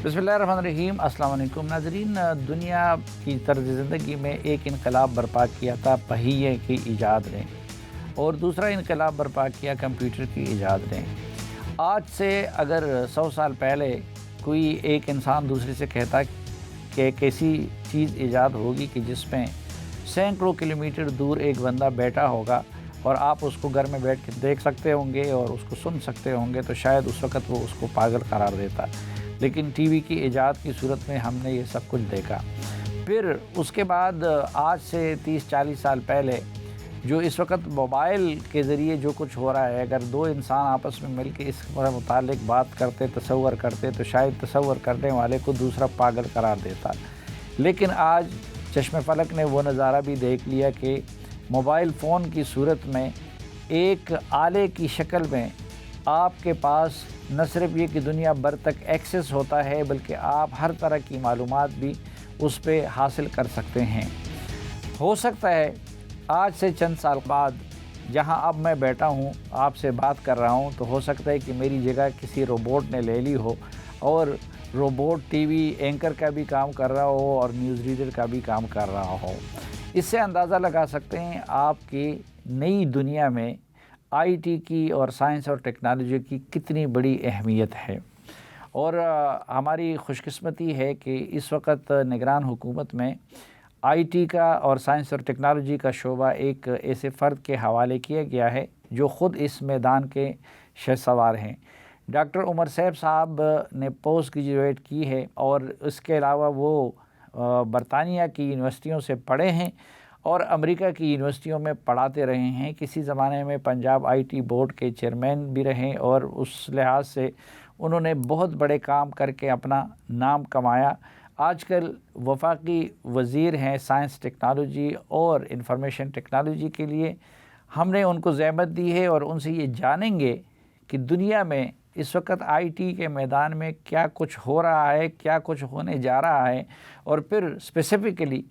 بسم اللہ الرحمن الرحیم۔ السلام علیکم ناظرین۔ دنیا کی طرز زندگی میں ایک انقلاب برپا کیا تھا پہیے کی ایجاد نے، اور دوسرا انقلاب برپا کیا کمپیوٹر کی ایجاد نے۔ آج سے اگر 100 سال پہلے کوئی ایک انسان دوسرے سے کہتا کہ ایک ایسی چیز ایجاد ہوگی کہ جس میں سینکڑوں کلومیٹر دور ایک بندہ بیٹھا ہوگا اور آپ اس کو گھر میں بیٹھ کے دیکھ سکتے ہوں گے اور اس کو سن سکتے ہوں گے، تو شاید اس وقت وہ اس کو پاگل قرار دیتا۔ لیکن ٹی وی کی ایجاد کی صورت میں ہم نے یہ سب کچھ دیکھا۔ پھر اس کے بعد آج سے 30-40 سال پہلے جو اس وقت موبائل کے ذریعے جو کچھ ہو رہا ہے، اگر دو انسان آپس میں مل کے اس متعلق بات کرتے، تصور کرتے، تو شاید تصور کرنے والے کو دوسرا پاگل قرار دیتا۔ لیکن آج چشم فلک نے وہ نظارہ بھی دیکھ لیا کہ موبائل فون کی صورت میں ایک آلے کی شکل میں آپ کے پاس نہ صرف یہ کہ دنیا بھر تک ایکسیس ہوتا ہے، بلکہ آپ ہر طرح کی معلومات بھی اس پہ حاصل کر سکتے ہیں۔ ہو سکتا ہے آج سے چند سال بعد جہاں اب میں بیٹھا ہوں آپ سے بات کر رہا ہوں، تو ہو سکتا ہے کہ میری جگہ کسی روبوٹ نے لے لی ہو، اور روبوٹ ٹی وی اینکر کا بھی کام کر رہا ہو اور نیوز ریڈر کا بھی کام کر رہا ہو۔ اس سے اندازہ لگا سکتے ہیں آپ کی نئی دنیا میں آئی ٹی کی اور سائنس اور ٹیکنالوجی کی کتنی بڑی اہمیت ہے۔ اور ہماری خوش قسمتی ہے کہ اس وقت نگران حکومت میں آئی ٹی کا اور سائنس اور ٹیکنالوجی کا شعبہ ایک ایسے فرد کے حوالے کیا گیا ہے جو خود اس میدان کے شہسوار ہیں۔ ڈاکٹر عمر سیب صاحب نے پوسٹ گریجویٹ کی ہے، اور اس کے علاوہ وہ برطانیہ کی یونیورسٹیوں سے پڑھے ہیں اور امریکہ کی یونیورسٹیوں میں پڑھاتے رہے ہیں۔ کسی زمانے میں پنجاب آئی ٹی بورڈ کے چیئرمین بھی رہے، اور اس لحاظ سے انہوں نے بہت بڑے کام کر کے اپنا نام کمایا۔ آج کل وفاقی وزیر ہیں سائنس ٹیکنالوجی اور انفارمیشن ٹیکنالوجی کے لیے۔ ہم نے ان کو زحمت دی ہے اور ان سے یہ جانیں گے کہ دنیا میں اس وقت آئی ٹی کے میدان میں کیا کچھ ہو رہا ہے، کیا کچھ ہونے جا رہا ہے، اور پھر اسپیسیفکلی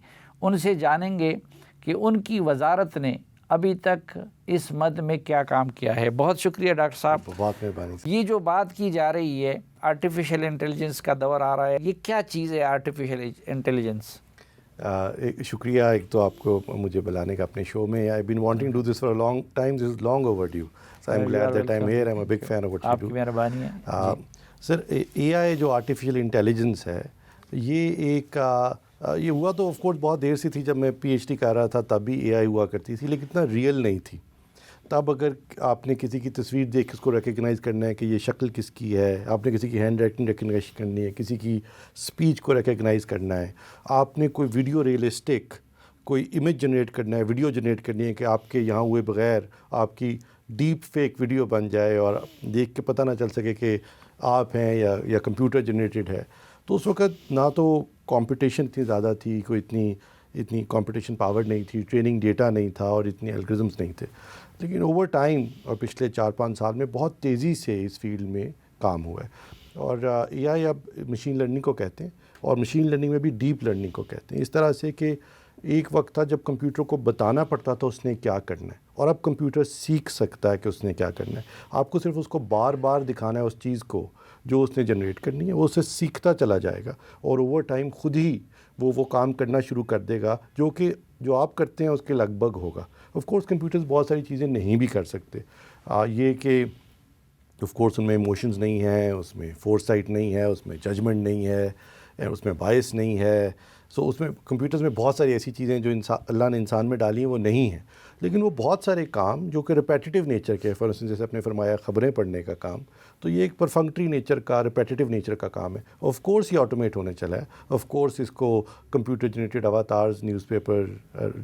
ان سے جانیں گے کہ ان کی وزارت نے ابھی تک اس مد میں کیا کام کیا ہے۔ بہت شکریہ ڈاکٹر صاحب، بہت مہربانی۔ یہ جو بات کی جا رہی ہے آرٹیفیشل انٹیلیجنس کا دور آ رہا ہے، یہ کیا چیز ہے آرٹیفیشل انٹیلیجنس؟ شکریہ ایک تو آپ کو مجھے بلانے کا اپنے شو میں۔ I've been wanting to do this for a long time. This is long overdue. So I'm glad that I'm here. I'm a big fan of what you do. آپ کی مہربانی ہے۔ سر، اے آئی جو آرٹیفیشل انٹیلیجنس ہے، یہ یہ ہوا تو آف کورس بہت دیر سے تھی۔ جب میں پی ایچ ڈی کر رہا تھا تب بھی اے آئی ہوا کرتی تھی، لیکن اتنا ریئل نہیں تھی۔ تب اگر آپ نے کسی کی تصویر دیکھ کے اس کو ریکگنائز کرنا ہے کہ یہ شکل کس کی ہے، آپ نے کسی کی ہینڈ رائٹنگ ریکگنائز کرنی ہے، کسی کی اسپیچ کو ریکگنائز کرنا ہے، آپ نے کوئی ویڈیو ریئلسٹک کوئی امیج جنریٹ کرنا ہے، ویڈیو جنریٹ کرنی ہے کہ آپ کے یہاں ہوئے بغیر آپ کی ڈیپ فیک ویڈیو بن جائے اور دیکھ کے پتہ نہ چل سکے کہ آپ ہیں یا کمپیوٹر جنریٹڈ ہے، تو اس وقت نہ تو کمپٹیشن اتنی زیادہ تھی، کوئی اتنی کمپٹیشن پاور نہیں تھی، ٹریننگ ڈیٹا نہیں تھا، اور اتنے الگورزمز نہیں تھے۔ لیکن اوور ٹائم اور پچھلے 4-5 سال میں بہت تیزی سے اس فیلڈ میں کام ہوا ہے، اور اے آئی اب مشین لرننگ کو کہتے ہیں، اور مشین لرننگ میں بھی ڈیپ لرننگ کو کہتے ہیں۔ اس طرح سے کہ ایک وقت تھا جب کمپیوٹر کو بتانا پڑتا تھا اس نے کیا کرنا ہے، اور اب کمپیوٹر سیکھ سکتا ہے کہ اس نے کیا کرنا ہے۔ آپ کو صرف اس کو بار بار دکھانا ہے اس چیز کو جو اس نے جنریٹ کرنی ہے، وہ اسے سیکھتا چلا جائے گا، اور اوور ٹائم خود ہی وہ کام کرنا شروع کر دے گا جو آپ کرتے ہیں اس کے لگ بھگ ہوگا۔ آف کورس کمپیوٹرز بہت ساری چیزیں نہیں بھی کر سکتے، یہ کہ آف کورس ان میں ایموشنز نہیں ہیں، اس میں فور سائٹ نہیں ہے، اس میں ججمنٹ نہیں ہے، اس میں بائس نہیں ہے۔ سو اس میں کمپیوٹرز میں بہت ساری ایسی چیزیں جو اللہ نے انسان میں ڈالی ہیں وہ نہیں ہیں، لیکن وہ بہت سارے کام جو کہ ریپیٹیو نیچر کے، فار انسٹنس جیسے آپ نے فرمایا خبریں پڑھنے کا کام، تو یہ ایک پرفنکٹری نیچر کا، ریپیٹیو نیچر کا کام ہے۔ آف کورس یہ آٹومیٹ ہونے چلا ہے، آف کورس اس کو computer generated avatars, newspaper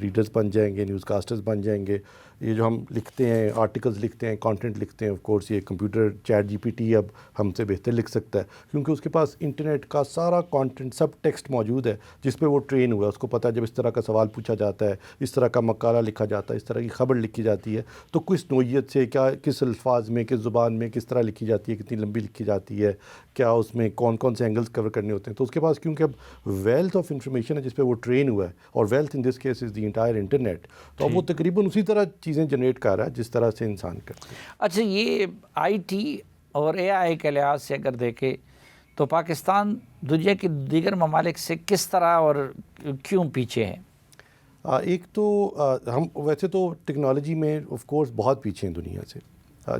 readers بن جائیں گے، نیوز کاسٹرز بن جائیں گے۔ یہ جو ہم لکھتے ہیں، آرٹیکلز لکھتے ہیں، کانٹینٹ لکھتے ہیں، آف کورس یہ computer chat G P T اب ہم سے بہتر لکھ سکتا ہے، کیونکہ اس کے پاس انٹرنیٹ کا سارا کانٹینٹ، سب ٹیکسٹ موجود ہے جس پہ وہ ٹرین ہوا ہے۔ اس کو پتہ ہے جب اس طرح کا سوال پوچھا جاتا ہے، اس طرح کا مقالہ لکھا جاتا ہے، اس طرح کی خبر لکھی جاتی ہے، تو کس نوعیت سے، کس الفاظ میں، کس زبان میں کس طرح لکھی جاتی ہے، کتنی لمبی لکھی جاتی ہے، کیا اس میں کون سے اینگلز کور کرنے ہوتے ہیں، تو اس کے پاس کیونکہ اب ویلتھ آف انفارمیشن ہے جس پہ وہ ٹرین ہوا ہے، اور wealth in this case is the entire internet, تو اب وہ تقریباً اسی طرح چیزیں جنریٹ کر رہا ہے جس طرح سے انسان کرتے ہیں۔ اچھا، یہ آئی ٹی اور اے آئی کے لحاظ سے اگر دیکھیں تو پاکستان دنیا کی دیگر ممالک سے کس طرح اور کیوں پیچھے ہے؟ ایک تو ہم ویسے تو ٹیکنالوجی میں آف کورس بہت پیچھے ہیں دنیا سے.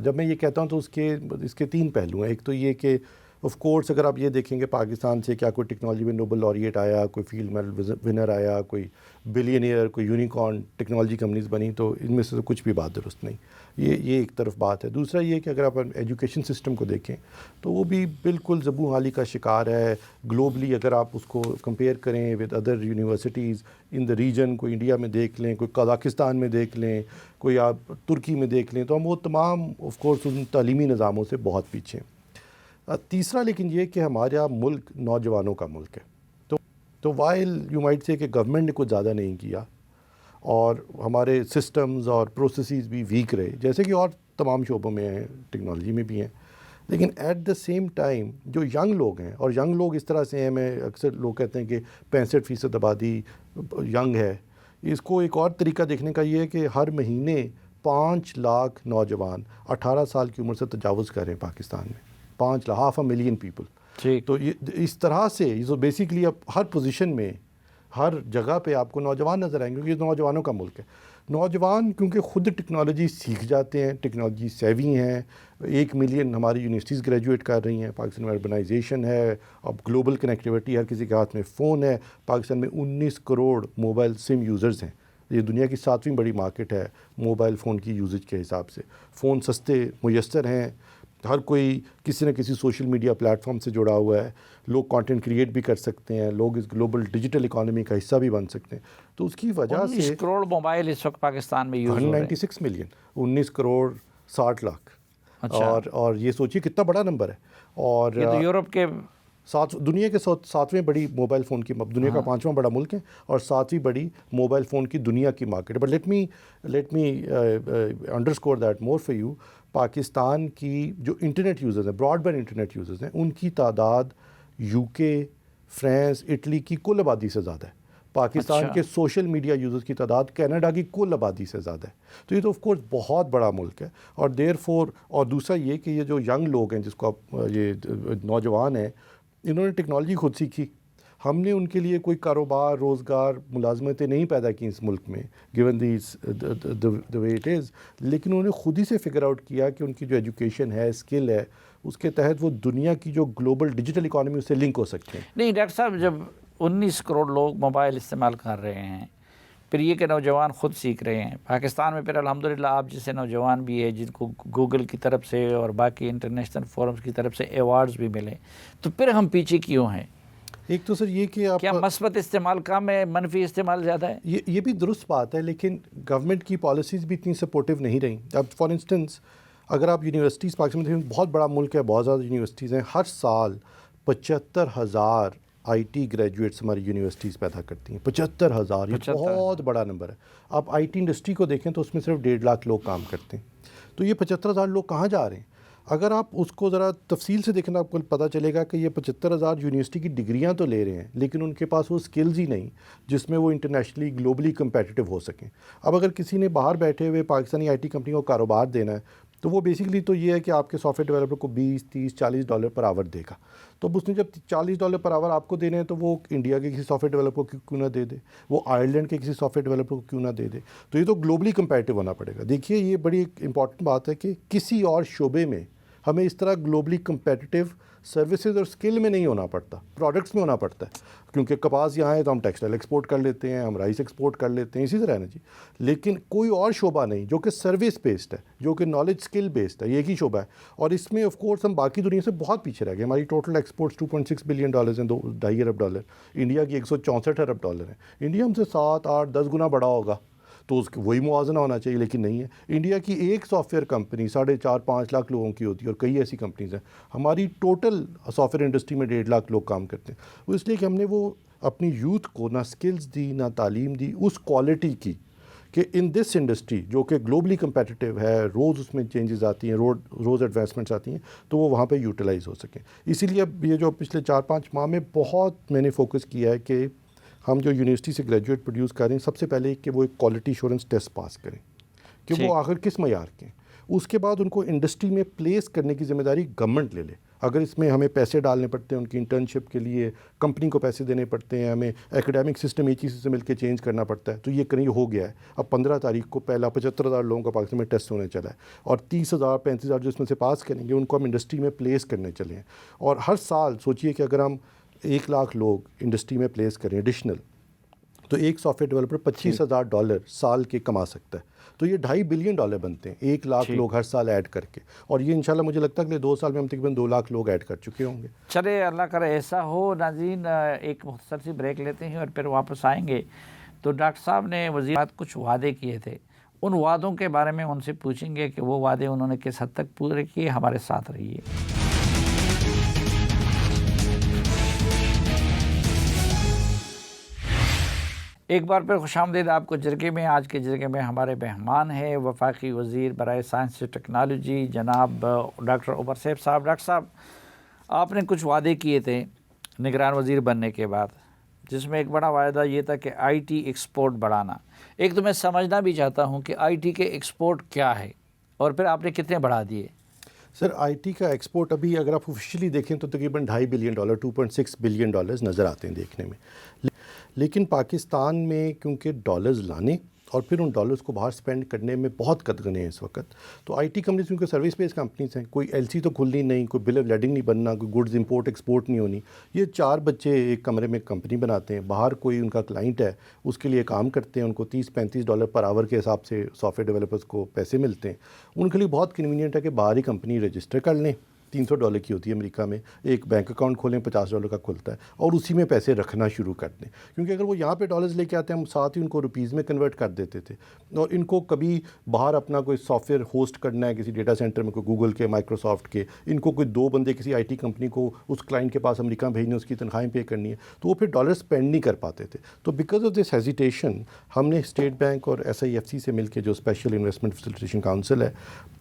جب میں یہ کہتا ہوں تو اس کے 3 پہلو ہیں. ایک تو یہ کہ آف کورس اگر آپ یہ دیکھیں گے پاکستان سے کیا کوئی ٹیکنالوجی میں نوبل laureate آیا, کوئی فیلڈ میڈل ونر آیا, کوئی بلینئر, کوئی یونیکارن ٹیکنالوجی کمپنیز بنی, تو ان میں سے تو کچھ بھی بات درست نہیں. یہ ایک طرف بات ہے. دوسرا یہ کہ اگر آپ ایجوکیشن سسٹم کو دیکھیں تو وہ بھی بالکل زبوں حالی کا شکار ہے گلوبلی. اگر آپ اس کو کمپیئر کریں with other universities in the region, کوئی انڈیا میں دیکھ لیں, کوئی قزاقستان میں دیکھ لیں, کوئی آپ ترکی میں دیکھ لیں, تو ہم وہ تمام آف کورس ان تعلیمی نظاموں سے بہت پیچھے ہیں. تیسرا لیکن یہ کہ ہمارا ملک نوجوانوں کا ملک ہے. تو وائل یو مائٹ سے کہ گورنمنٹ نے کچھ زیادہ نہیں کیا اور ہمارے سسٹمز اور پروسیسز بھی ویک رہے, جیسے کہ اور تمام شعبوں میں ہیں, ٹیکنالوجی میں بھی ہیں, لیکن ایٹ دا سیم ٹائم جو ینگ لوگ ہیں, اور ینگ لوگ اس طرح سے ہیں, میں اکثر لوگ کہتے ہیں کہ 65% آبادی ینگ ہے. اس کو ایک اور طریقہ دیکھنے کا یہ ہے کہ ہر مہینے 5 لاکھ نوجوان 18 سال کی عمر سے تجاوز کر رہے ہیں پاکستان میں. 5.5 پیپل. تو اس طرح سے یہ بیسیکلی اب ہر پوزیشن میں ہر جگہ پہ آپ کو نوجوان نظر آئیں گے, کیونکہ یہ نوجوانوں کا ملک ہے. نوجوان کیونکہ خود ٹیکنالوجی سیکھ جاتے ہیں, ٹیکنالوجی سیوی ہیں. 1 ملین ہماری یونیورسٹیز گریجویٹ کر رہی ہیں. پاکستان میں اربنائزیشن ہے, اب گلوبل کنیکٹیوٹی, ہر کسی کے ہاتھ میں فون ہے. پاکستان میں 19 کروڑ موبائل سم یوزرز ہیں. یہ دنیا کی 7ویں بڑی مارکیٹ ہے موبائل فون کی یوزج کے حساب سے. فون سستے میسر ہیں, ہر کوئی کسی نہ کسی سوشل میڈیا پلیٹ فارم سے جڑا ہوا ہے. لوگ کانٹینٹ کریٹ بھی کر سکتے ہیں, لوگ اس گلوبل ڈیجیٹل اکانومی کا حصہ بھی بن سکتے ہیں. تو اس کی وجہ سے 19 کروڑ موبائل اس وقت پاکستان میں یوز ہو رہے ہیں. 196 ملین, 19 کروڑ 60 لاکھ. اور یہ سوچیے کتنا بڑا نمبر ہے. اور یہ تو یورپ کے دنیا کے 7ویں بڑی موبائل فون کی, دنیا کا 5واں بڑا ملک ہے اور 7ویں بڑی موبائل فون کی دنیا کی مارکیٹ ہے. But let me underscore that more for you. Pakistan کی جو انٹرنیٹ یوزرز ہیں, براڈ بینڈ انٹرنیٹ یوزرز ہیں, ان کی تعداد UK, فرانس, اٹلی کی کل آبادی سے زیادہ ہے. پاکستان کے سوشل میڈیا یوزرز کی تعداد کینیڈا کی کل آبادی سے زیادہ ہے. تو یہ تو آف کورس بہت بڑا ملک ہے. اور دیر فور, اور دوسرا یہ کہ یہ جو ینگ لوگ ہیں, جس کو آپ یہ نوجوان ہیں, انہوں نے ٹیکنالوجی خود سیکھی. ہم نے ان کے لیے کوئی کاروبار, روزگار, ملازمتیں نہیں پیدا کی اس ملک میں, given the way it is. لیکن انہوں نے خود ہی سے فگر آؤٹ کیا کہ ان کی جو ایجوکیشن ہے, اسکل ہے, اس کے تحت وہ دنیا کی جو گلوبل ڈیجیٹل اکانومی اس سے لنک ہو سکتے ہیں. نہیں ڈاکٹر صاحب, جب 19 کروڑ لوگ موبائل استعمال کر رہے ہیں, پھر یہ کہ نوجوان خود سیکھ رہے ہیں پاکستان میں, پھر الحمدللہ آپ جیسے نوجوان بھی ہے جن کو گوگل کی طرف سے اور باقی انٹرنیشنل فورمز کی طرف سے ایوارڈز بھی ملے, تو پھر ہم پیچھے کیوں ہیں؟ ایک تو سر یہ کہ آپ کیا مثبت استعمال کم ہے, منفی استعمال زیادہ ہے؟ یہ بھی درست بات ہے, لیکن گورنمنٹ کی پالیسیز بھی اتنی سپورٹیو نہیں رہیں. اب فار انسٹنس اگر آپ یونیورسٹیز, پاکستان میں بہت بڑا ملک ہے, بہت زیادہ یونیورسٹیز ہیں, ہر سال 75,000 IT گریجویٹس ہماری یونیورسٹیز پیدا کرتی ہیں. 75,000, یہ بہت بڑا نمبر ہے. آپ IT انڈسٹری کو دیکھیں تو اس میں صرف 1.5 لاکھ لوگ کام کرتے ہیں. تو یہ 75,000 لوگ کہاں جا رہے ہیں؟ اگر آپ اس کو ذرا تفصیل سے دیکھیں تو آپ کو پتہ چلے گا کہ یہ 75,000 یونیورسٹی کی ڈگریاں تو لے رہے ہیں, لیکن ان کے پاس وہ سکلز ہی نہیں جس میں وہ انٹرنیشنلی گلوبلی کمپیٹیٹیو ہو سکیں. اب اگر کسی نے باہر بیٹھے ہوئے پاکستانی IT کمپنی کو کاروبار دینا ہے تو وہ بیسیکلی تو یہ ہے کہ آپ کے سافٹ ویئر ڈیولپر کو 20, 30, $40 پر آور دے گا. تو اب اس نے جب $40 پر آور آپ کو دینے ہیں تو وہ انڈیا کے کسی سافٹ ویئر ڈیولپر کو کیوں نہ دے دے, وہ آئرلینڈ کے کسی سافٹ ویئر ڈیولپر کو کیوں نہ دے دے. تو یہ تو گلوبلی کمپیٹیٹیو ہونا پڑے گا. دیکھیے یہ بڑی ایک امپورٹنٹ بات ہے کہ کسی اور شعبے میں ہمیں اس طرح گلوبلی کمپیٹیٹیو سروسز اور اسکل میں نہیں ہونا پڑتا, پروڈکٹس میں ہونا پڑتا ہے. کیونکہ کپاس یہاں ہے تو ہم ٹیکسٹائل ایکسپورٹ کر لیتے ہیں, ہم رائس ایکسپورٹ کر لیتے ہیں, اسی طرح ہے نا جی. لیکن کوئی اور شعبہ نہیں جو کہ سروس بیسڈ ہے, جو کہ نالج اسکل بیسڈ ہے, یہ ایک ہی شعبہ ہے. اور اس میں آف کورس ہم باقی دنیا سے بہت پیچھے رہ گئے. ہماری ٹوٹل ایکسپورٹس $2.6 بلین ہیں, $2.5 ارب. انڈیا کی $164 ارب ہیں. انڈیا ہم سے 7, 8, 10 گنا بڑا ہوگا تو اس وہی موازنہ ہونا چاہیے, لیکن نہیں ہے. انڈیا کی ایک سافٹ ویئر کمپنی 4.5-5 لاکھ لوگوں کی ہوتی ہے, اور کئی ایسی کمپنیز ہیں. ہماری ٹوٹل سافٹ ویئر انڈسٹری میں 1.5 لاکھ لوگ کام کرتے ہیں. وہ اس لیے کہ ہم نے وہ اپنی یوتھ کو نہ سکلز دی, نہ تعلیم دی اس کوالٹی کی کہ ان دس انڈسٹری جو کہ گلوبلی کمپیٹیٹیو ہے, روز اس میں چینجز آتی ہیں, روز ایڈوانسمنٹس آتی ہیں, تو وہ وہاں پہ یوٹیلائز ہو سکیں. اسی لیے اب یہ جو پچھلے 4-5 ماہ میں بہت میں نے فوکس کیا ہے کہ ہم جو یونیورسٹی سے گریجویٹ پروڈیوس کر رہے ہیں, سب سے پہلے کہ وہ ایک کوالٹی ایشورنس ٹیسٹ پاس کریں کہ وہ آخر کس معیار کے ہیں. اس کے بعد ان کو انڈسٹری میں پلیس کرنے کی ذمہ داری گورنمنٹ لے لے. اگر اس میں ہمیں پیسے ڈالنے پڑتے ہیں ان کی انٹرنشپ کے لیے، کمپنی کو پیسے دینے پڑتے ہیں، ہمیں ایکیڈیمک سسٹم ایک چیز سے مل کے چینج کرنا پڑتا ہے، تو یہ کہیں ہو گیا ہے۔ اب 15 تاریخ کو پہلا 75,000 لوگوں کا پاکستان میں ٹیسٹ ہونے چلا ہے، اور 30,000 35,000 جو اس میں سے پاس کریں گے ان کو ہم انڈسٹری میں پلیس کرنے چلے ہیں۔ اور ہر سال سوچئے کہ اگر ہم 1 لاکھ لوگ انڈسٹری میں پلیس کریں ایڈیشنل، تو ایک سافٹ ویئر ڈیولپر $25,000 سال کے کما سکتا ہے۔ تو یہ $2.5 بلین بنتے ہیں 1 لاکھ لوگ ہر سال ایڈ کر کے، اور یہ انشاءاللہ مجھے لگتا ہے کہ 2 سال میں ہم تقریباً 2 لاکھ لوگ ایڈ کر چکے ہوں گے۔ چلے اللہ کرے ایسا ہو۔ ناظرین ایک مختصر سی بریک لیتے ہیں اور پھر واپس آئیں گے۔ تو ڈاکٹر صاحب نے وزیرات کچھ وعدے کیے تھے، ان وعدوں کے بارے میں ان سے پوچھیں گے کہ وہ وعدے انہوں نے کس حد تک پورے کیے۔ ہمارے ساتھ رہیے۔ ایک بار پھر خوش آمدید آپ کو جرگے میں۔ آج کے جرگے میں ہمارے مہمان ہیں وفاقی وزیر برائے سائنس و ٹیکنالوجی جناب ڈاکٹر عمر سیف صاحب۔ ڈاکٹر صاحب، آپ نے کچھ وعدے کیے تھے نگران وزیر بننے کے بعد، جس میں ایک بڑا وعدہ یہ تھا کہ آئی ٹی ایکسپورٹ بڑھانا۔ ایک تو میں سمجھنا بھی چاہتا ہوں کہ آئی ٹی کے ایکسپورٹ کیا ہے، اور پھر آپ نے کتنے بڑھا دیے؟ سر، آئی ٹی کا ایکسپورٹ ابھی اگر آپ آفیشیلی دیکھیں تو تقریباً $2.5 بلین $2.6 بلین نظر آتے ہیں دیکھنے میں، لیکن پاکستان میں کیونکہ ڈالرز لانے اور پھر ان ڈالرز کو باہر سپینڈ کرنے میں بہت قدغنے ہیں اس وقت، تو آئی ٹی کمپنیز کیونکہ سروس بیس کمپنیز ہیں، کوئی ایل سی تو کھلنی نہیں، کوئی بل آف لیڈنگ نہیں بننا، کوئی گڈز امپورٹ ایکسپورٹ نہیں ہونی۔ یہ 4 بچے ایک کمرے میں کمپنی بناتے ہیں، باہر کوئی ان کا کلائنٹ ہے اس کے لیے کام کرتے ہیں، ان کو $30-35 پر آور کے حساب سے سافٹ ویئر ڈیولپرز کو پیسے ملتے ہیں۔ ان کے لیے بہت کنوینئنٹ ہے کہ باہر ہی کمپنی رجسٹر کر لیں، $300 کی ہوتی ہے امریکہ میں، ایک بینک اکاؤنٹ کھولیں $50 کا کھلتا ہے، اور اسی میں پیسے رکھنا شروع کر دیں، کیونکہ اگر وہ یہاں پہ ڈالرز لے کے آتے ہیں ہم ساتھ ہی ان کو روپیز میں کنورٹ کر دیتے تھے۔ اور ان کو کبھی باہر اپنا کوئی سافٹ ویئر ہوسٹ کرنا ہے کسی ڈیٹا سینٹر میں، کوئی گوگل کے، مائکروسافٹ کے، ان کو کوئی 2 بندے کسی آئی ٹی کمپنی کو اس کلائنٹ کے پاس امریکہ بھیجنے، اس کی تنخواہیں پے کرنی ہے، تو وہ پھر ڈالر اسپینڈ نہیں کر پاتے تھے۔ تو بیکاز آف دس ہیزیٹیشن ہم نے اسٹیٹ بینک اور SIFC سے مل کے، جو اسپیشل انویسٹمنٹ فیسیلیٹیشن کاؤنسل ہے،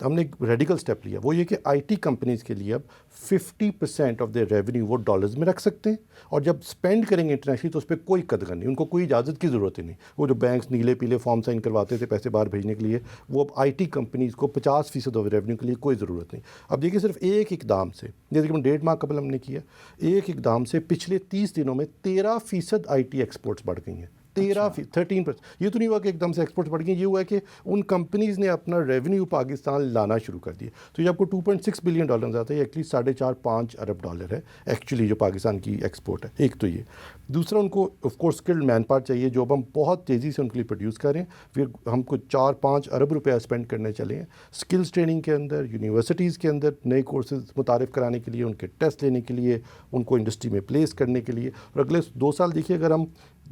ہم نے ایک ریڈیکل اسٹیپ لیا، وہ یہ کہ آئی ٹی کمپنیز کے لیے اب 50% آف دیئر ریونیو وہ ڈالرز میں رکھ سکتے ہیں، اور جب اسپینڈ کریں گے انٹرنیشنلی تو اس پہ کوئی قدغن نہیں، ان کو کوئی اجازت کی ضرورت ہی نہیں۔ وہ جو بینکس نیلے پیلے فارم سائن کرواتے تھے پیسے باہر بھیجنے کے لیے، وہ اب آئی ٹی کمپنیز کو 50% آف ریونیو کے لیے کوئی ضرورت نہیں۔ اب دیکھیے صرف ایک اقدام سے، جیسے کہ 1.5 ماہ قبل ہم نے کیا، ایک اقدام سے پچھلے 30 دنوں میں 13% آئی ٹی ایکسپورٹس بڑھ گئی ہیں۔ 13% یہ تو نہیں ہوا کہ ایک دم سے ایکسپورٹ بڑھ گئی، یہ ہوا ہے کہ ان کمپنیز نے اپنا ریونیو پاکستان لانا شروع کر دیا۔ تو یہ آپ کو $2.6 بلین آتا ہے، ایٹ لیسٹ $4.5 ارب ہے ایکچولی جو پاکستان کی ایکسپورٹ ہے۔ ایک تو یہ، دوسرا ان کو of course skilled man power چاہیے، جو اب ہم بہت تیزی سے ان کے لیے پروڈیوس کریں، پھر ہم کو $4-5 ارب اسپینڈ کرنے چلے ہیں اسکلز ٹریننگ کے اندر، یونیورسٹیز کے اندر نئے کورسز متعارف کرانے کے لیے، ان کے ٹیسٹ لینے کے لیے، ان کو انڈسٹری میں پلیس کرنے کے لیے۔ اور اگلے 2 سال دیکھیے، اگر ہم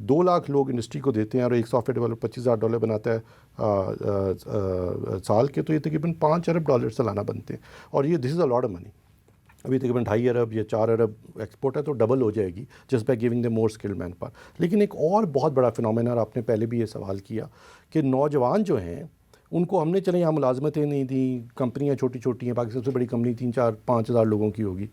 2 لاکھ لوگ انڈسٹری کو دیتے ہیں اور ایک سافٹ ویئر ڈیولپر $25,000 بناتا ہے سال کے، تو یہ تقریباً $5 ارب سالانہ بنتے ہیں، اور یہ دس از اے لاٹ آف منی۔ ابھی تقریباً 2.5 ارب یا 4 ارب ایکسپورٹ ہے، تو ڈبل ہو جائے گی just by giving the more skilled main power. لیکن ایک اور بہت بڑا فنومینا، اور آپ نے پہلے بھی یہ سوال کیا کہ نوجوان جو ہیں ان کو ہم نے چلے یہاں ملازمتیں نہیں دیں، کمپنیاں چھوٹی چھوٹی ہیں، باقی سب سے بڑی کمپنی 3-4-5 ہزار لوگوں کی ہوگی،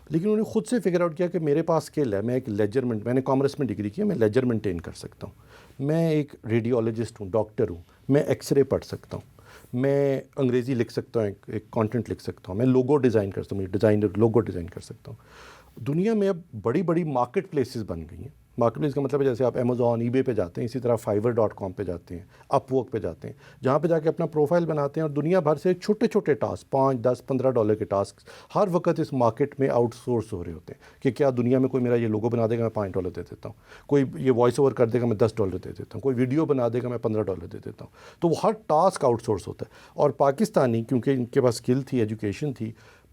لیکن انہوں نے خود سے فگر آؤٹ کیا کہ میرے پاس اسکل ہے، میں ایک لیجرمنٹ، میں نے کامرس میں ڈگری کی ہے، میں لیجر مینٹین کر سکتا ہوں، میں ایک ریڈیولوجسٹ ہوں، ڈاکٹر ہوں، میں ایکس رے پڑھ سکتا ہوں، میں انگریزی لکھ سکتا ہوں، ایک کانٹینٹ لکھ سکتا ہوں، میں لوگو ڈیزائن کر سکتا ہوں، ڈیزائنر لوگو ڈیزائن کر سکتا ہوں۔ دنیا میں اب بڑی بڑی مارکیٹ پلیسز بن گئی ہیں۔ مارکیٹ پلیس کا مطلب ہے جیسے آپ امیزون، ای بے پہ جاتے ہیں، اسی طرح fiverr.com پہ جاتے ہیں، اپ ورک پہ جاتے ہیں، جہاں پہ جا کے اپنا پروفائل بناتے ہیں، اور دنیا بھر سے چھوٹے چھوٹے ٹاسک، $5-10-15 کے ٹاسک ہر وقت اس مارکیٹ میں آؤٹ سورس ہو رہے ہوتے ہیں کہ کیا دنیا میں کوئی میرا یہ لوگو بنا دے گا، میں $5 دے دیتا ہوں، کوئی یہ وائس اوور کر دے گا، میں $10 دے دیتا ہوں، کوئی ویڈیو بنا دے گا، میں $15 دے دیتا ہوں۔ تو وہ ہر ٹاسک آؤٹ سورس ہوتا ہے، اور پاکستانی کیونکہ ان کے پاس اسکل تھی، ایجوکیشن تھی،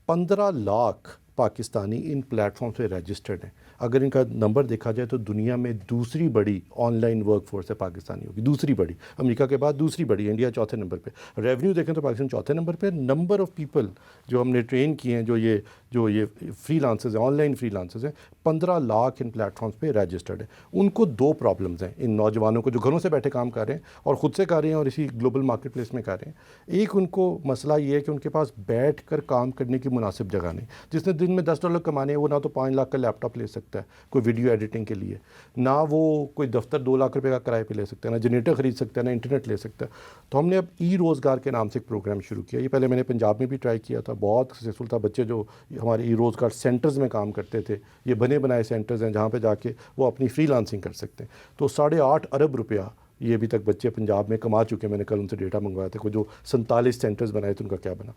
15 لاکھ پاکستانی ان پلیٹ فارم پہ رجسٹرڈ ہیں۔ اگر ان کا نمبر دیکھا جائے تو دنیا میں دوسری بڑی آن لائن ورک فورس ہے پاکستانی ہوگی، دوسری بڑی، امریکہ کے بعد دوسری بڑی، انڈیا 4تھے نمبر پہ، ریونیو دیکھیں تو پاکستان 4تھے نمبر پہ، نمبر آف پیپل جو ہم نے ٹرین کیے ہیں، جو یہ فری لانسرز ہیں، آن لائن فری لانسرز ہیں، 15 لاکھ ان پلیٹ فارمز پہ رجسٹرڈ ہیں۔ ان کو 2 پرابلمز ہیں ان نوجوانوں کو جو گھروں سے بیٹھے کام کر رہے ہیں اور خود سے کر رہے ہیں اور اسی گلوبل مارکیٹ پلیس میں کر رہے ہیں۔ ایک ان کو مسئلہ یہ ہے کہ ان کے پاس بیٹھ کر کام کرنے کی مناسب جگہ نہیں، جس نے دن میں $10 کمانے ہیں وہ نہ تو 5 لاکھ کا لیپ ٹاپ لے سکتا ہے کوئی ویڈیو ایڈیٹنگ کے لیے، نہ وہ کوئی دفتر 2 لاکھ روپے کا کرائے پہ لے سکتا ہے، نہ جنریٹر خرید سکتا ہے، نہ انٹرنیٹ لے سکتا ہے۔ تو ہم نے اب ای روزگار کے نام سے ایک پروگرام شروع کیا۔ یہ پہلے میں نے پنجاب میں بھی ٹرائی کیا تھا، بہت سکسیزفل تھا۔ بچے جو ہمارے ای روزگار سینٹرز میں کام کرتے تھے، یہ بنے بنائے سینٹرز ہیں جہاں پہ جا کے وہ اپنی فری لانسنگ کر سکتے ہیں۔ تو 8.5 ارب روپیہ یہ ابھی تک بچے پنجاب میں کما چکے ہیں۔ میں نے کل ان سے ڈیٹا منگوایا تھا، کوئی جو 47 سینٹرز بنائے تھے ان کا کیا بنا۔